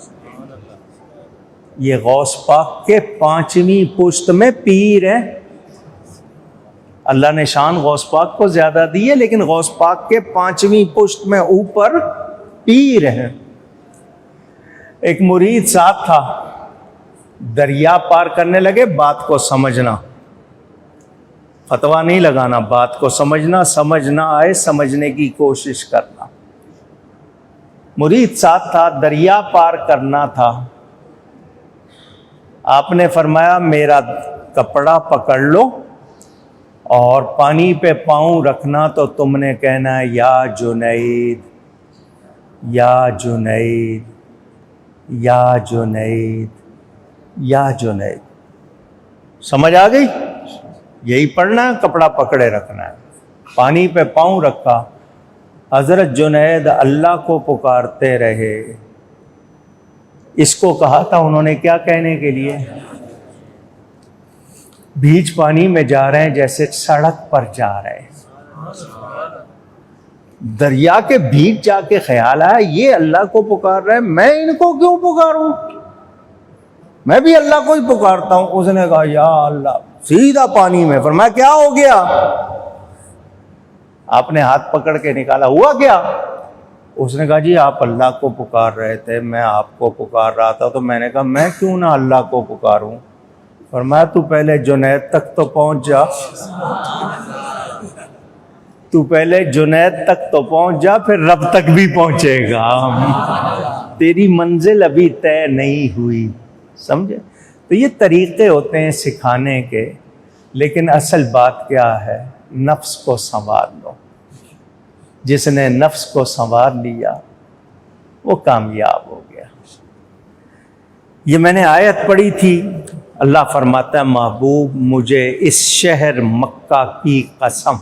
یہ غوث پاک کے 5ویں پشت میں پیر ہیں۔ اللہ نے شان غوث پاک کو زیادہ دی ہے، لیکن غوث پاک کے 5ویں پشت میں اوپر پیر ہیں۔ ایک مرید ساتھ تھا، دریا پار کرنے لگے، بات کو سمجھنا، فتویٰ نہیں لگانا، بات کو سمجھنا، سمجھ نہ آئے سمجھنے کی کوشش کرنا۔ مرید ساتھ تھا، دریا پار کرنا تھا، آپ نے فرمایا میرا کپڑا پکڑ لو اور پانی پہ پاؤں رکھنا، تو تم نے کہنا ہے یا جنید یا جنید یا جنید یا جنید۔ سمجھ آ گئی؟ یہی پڑھنا ہے، کپڑا پکڑے رکھنا ہے، پانی پہ پاؤں رکھا۔ حضرت جنید اللہ کو پکارتے رہے۔ اس کو کہا تھا انہوں نے کیا کہنے کے لیے؟ بیچ پانی میں جا رہے ہیں جیسے سڑک پر جا رہے ہیں، دریا کے بیچ جا کے خیال آیا یہ اللہ کو پکار رہا ہے، میں ان کو کیوں پکاروں، میں بھی اللہ کو ہی پکارتا ہوں۔ اس نے کہا یا اللہ، سیدھا پانی میں۔ فرمایا کیا ہو گیا؟ آپ نے ہاتھ پکڑ کے نکالا، ہوا کیا؟ اس نے کہا جی آپ اللہ کو پکار رہے تھے، میں آپ کو پکار رہا تھا، تو میں نے کہا میں کیوں نہ اللہ کو پکاروں۔ فرمایا تو پہلے جنید تک تو پہنچ جا، تو پہلے جنید تک تو پہنچ جا، پھر رب تک بھی پہنچے گا، تیری منزل ابھی طے نہیں ہوئی، سمجھے؟ تو یہ طریقے ہوتے ہیں سکھانے کے، لیکن اصل بات کیا ہے؟ نفس کو سنوار لو۔ جس نے نفس کو سنوار لیا وہ کامیاب ہو گیا۔ یہ میں نے آیت پڑھی تھی، اللہ فرماتا ہے محبوب مجھے اس شہر مکہ کی قسم،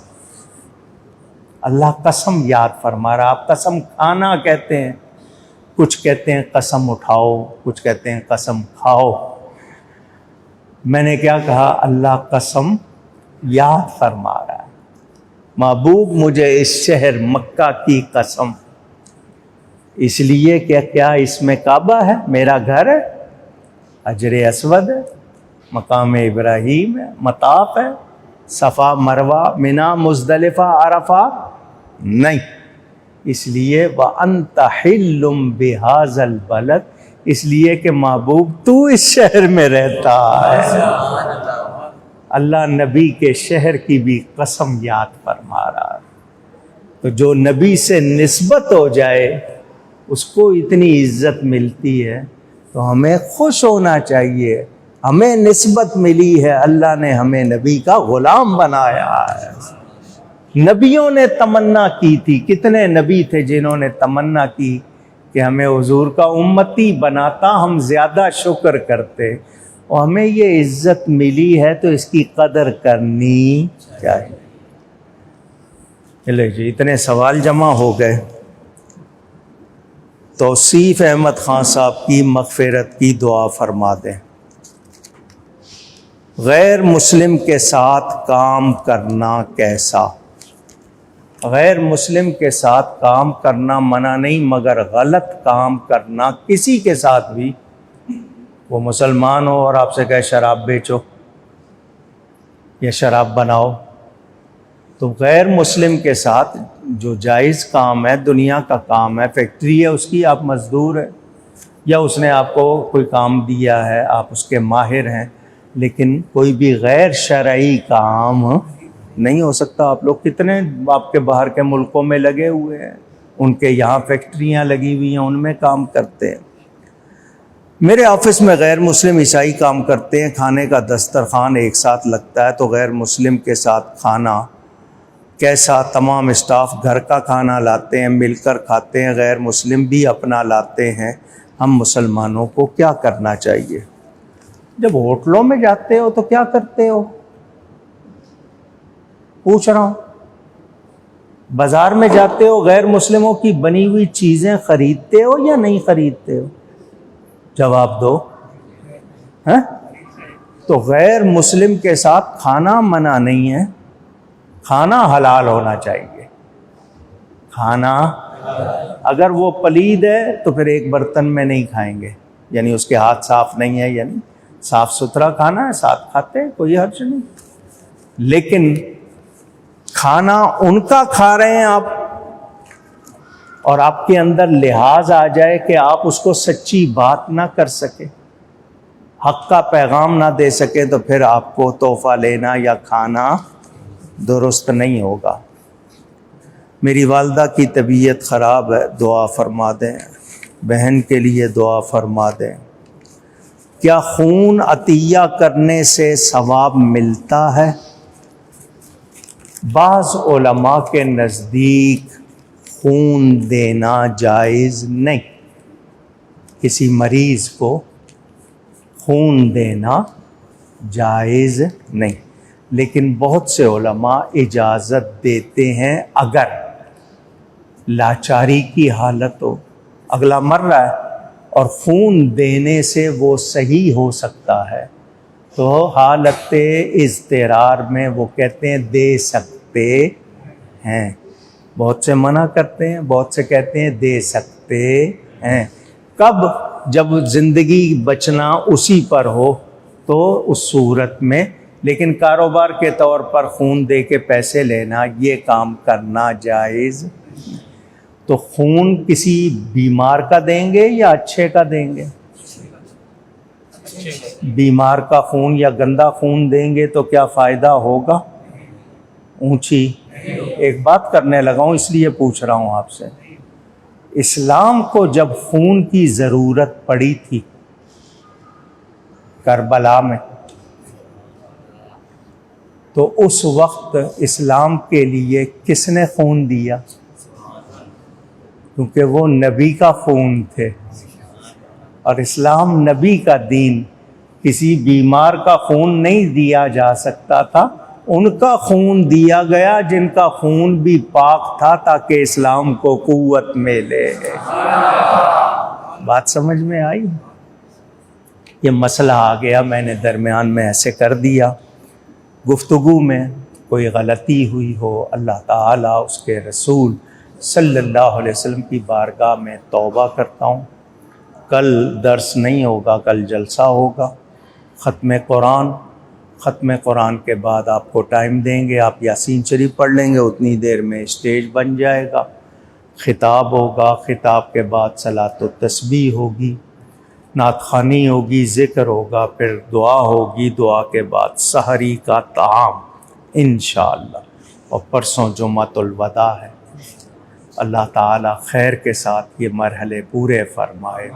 اللہ قسم یاد فرما رہا۔ آپ قسم کھانا کہتے ہیں، کچھ کہتے ہیں قسم اٹھاؤ، کچھ کہتے ہیں قسم کھاؤ۔ میں نے کیا کہا؟ اللہ قسم یاد فرما رہا ہے۔ محبوب مجھے اس شہر مکہ کی قسم، اس لیے کہ کیا اس میں کعبہ ہے، میرا گھر ہے، حجر اسود ہے، مقام ابراہیم ہے، مطاف ہے، صفا مروہ منا مزدلفہ عرفہ نہیں، اس لیے وَأَنْتَ حِلٌّ بِهَذَا الْبَلَدِ، اس لیے کہ محبوب تو اس شہر میں رہتا ہے۔ اللہ نبی کے شہر کی بھی قسم یاد فرما رہا ہے۔ تو جو نبی سے نسبت ہو جائے اس کو اتنی عزت ملتی ہے، تو ہمیں خوش ہونا چاہیے، ہمیں نسبت ملی ہے، اللہ نے ہمیں نبی کا غلام بنایا ہے۔ نبیوں نے تمنا کی تھی، کتنے نبی تھے جنہوں نے تمنا کی کہ ہمیں حضور کا امتی بناتا، ہم زیادہ شکر کرتے، اور ہمیں یہ عزت ملی ہے تو اس کی قدر کرنی چاہیے۔ چلے جی اتنے سوال جمع ہو گئے۔ توصیف احمد خان صاحب کی مغفرت کی دعا فرما دیں۔ غیر مسلم کے ساتھ کام کرنا کیسا؟ غیر مسلم کے ساتھ کام کرنا منع نہیں، مگر غلط کام کرنا کسی کے ساتھ بھی، وہ مسلمان ہو اور آپ سے کہے شراب بیچو یا شراب بناؤ، تو غیر مسلم کے ساتھ جو جائز کام ہے، دنیا کا کام ہے، فیکٹری ہے اس کی، آپ مزدور ہیں، یا اس نے آپ کو کوئی کام دیا ہے، آپ اس کے ماہر ہیں، لیکن کوئی بھی غیر شرعی کام نہیں ہو سکتا۔ آپ لوگ کتنے آپ کے باہر کے ملکوں میں لگے ہوئے ہیں، ان کے یہاں فیکٹریاں لگی ہوئی ہیں، ان میں کام کرتے ہیں۔ میرے آفس میں غیر مسلم عیسائی کام کرتے ہیں، کھانے کا دسترخوان ایک ساتھ لگتا ہے، تو غیر مسلم کے ساتھ کھانا کیسا؟ تمام اسٹاف گھر کا کھانا لاتے ہیں، مل کر کھاتے ہیں، غیر مسلم بھی اپنا لاتے ہیں، ہم مسلمانوں کو کیا کرنا چاہیے؟ جب ہوٹلوں میں جاتے ہو تو کیا کرتے ہو؟ پوچھ رہا ہوں۔ بازار میں جاتے ہو، غیر مسلموں کی بنی ہوئی چیزیں خریدتے ہو یا نہیں خریدتے ہو؟ جواب دو۔ ہاں؟ تو غیر مسلم کے ساتھ کھانا منع نہیں ہے، کھانا حلال ہونا چاہیے۔ کھانا اگر وہ پلید ہے تو پھر ایک برتن میں نہیں کھائیں گے، یعنی اس کے ہاتھ صاف نہیں ہے، یعنی صاف ستھرا کھانا ہے، ساتھ کھاتے ہیں، کوئی حرج نہیں۔ لیکن کھانا ان کا کھا رہے ہیں آپ، اور آپ کے اندر لحاظ آ جائے کہ آپ اس کو سچی بات نہ کر سکے، حق کا پیغام نہ دے سکے، تو پھر آپ کو تحفہ لینا یا کھانا درست نہیں ہوگا۔ میری والدہ کی طبیعت خراب ہے، دعا فرما دیں، بہن کے لیے دعا فرما دیں۔ کیا خون عطیہ کرنے سے ثواب ملتا ہے؟ بعض علماء کے نزدیک خون دینا جائز نہیں، کسی مریض کو خون دینا جائز نہیں، لیکن بہت سے علماء اجازت دیتے ہیں اگر لاچاری کی حالت ہو، اگلا مر رہا ہے اور خون دینے سے وہ صحیح ہو سکتا ہے، تو حالت اضطرار میں وہ کہتے ہیں دے سکتے ہیں۔ بہت سے منع کرتے ہیں، بہت سے کہتے ہیں دے سکتے ہیں۔ کب؟ جب زندگی بچنا اسی پر ہو تو اس صورت میں، لیکن کاروبار کے طور پر خون دے کے پیسے لینا یہ کام کرنا جائز۔ تو خون کسی بیمار کا دیں گے یا اچھے کا دیں گے؟ بیمار کا خون یا گندا خون دیں گے تو کیا فائدہ ہوگا؟ اونچی ایک بات کرنے لگا ہوں، اس لیے پوچھ رہا ہوں آپ سے، اسلام کو جب خون کی ضرورت پڑی تھی کربلا میں، تو اس وقت اسلام کے لیے کس نے خون دیا؟ کیونکہ وہ نبی کا خون تھے، اور اسلام نبی کا دین، کسی بیمار کا خون نہیں دیا جا سکتا تھا، ان کا خون دیا گیا جن کا خون بھی پاک تھا تاکہ اسلام کو قوت ملے۔ بات سمجھ میں آئی؟ یہ مسئلہ آ گیا، میں نے درمیان میں ایسے کر دیا، گفتگو میں کوئی غلطی ہوئی ہو، اللہ تعالیٰ اس کے رسول صلی اللہ علیہ وسلم کی بارگاہ میں توبہ کرتا ہوں۔ کل درس نہیں ہوگا، کل جلسہ ہوگا، ختم قرآن کے بعد آپ کو ٹائم دیں گے، آپ یاسین شریف پڑھ لیں گے، اتنی دیر میں اسٹیج بن جائے گا، خطاب ہوگا، خطاب کے بعد صلاۃ و تسبیح ہوگی، نعت خوانی ہوگی، ذکر ہوگا، پھر دعا ہوگی، دعا کے بعد سحری کا طعام انشاءاللہ، اور پرسوں جمعۃ الوداع ہے۔ اللہ تعالیٰ خیر کے ساتھ یہ مرحلے پورے فرمائے۔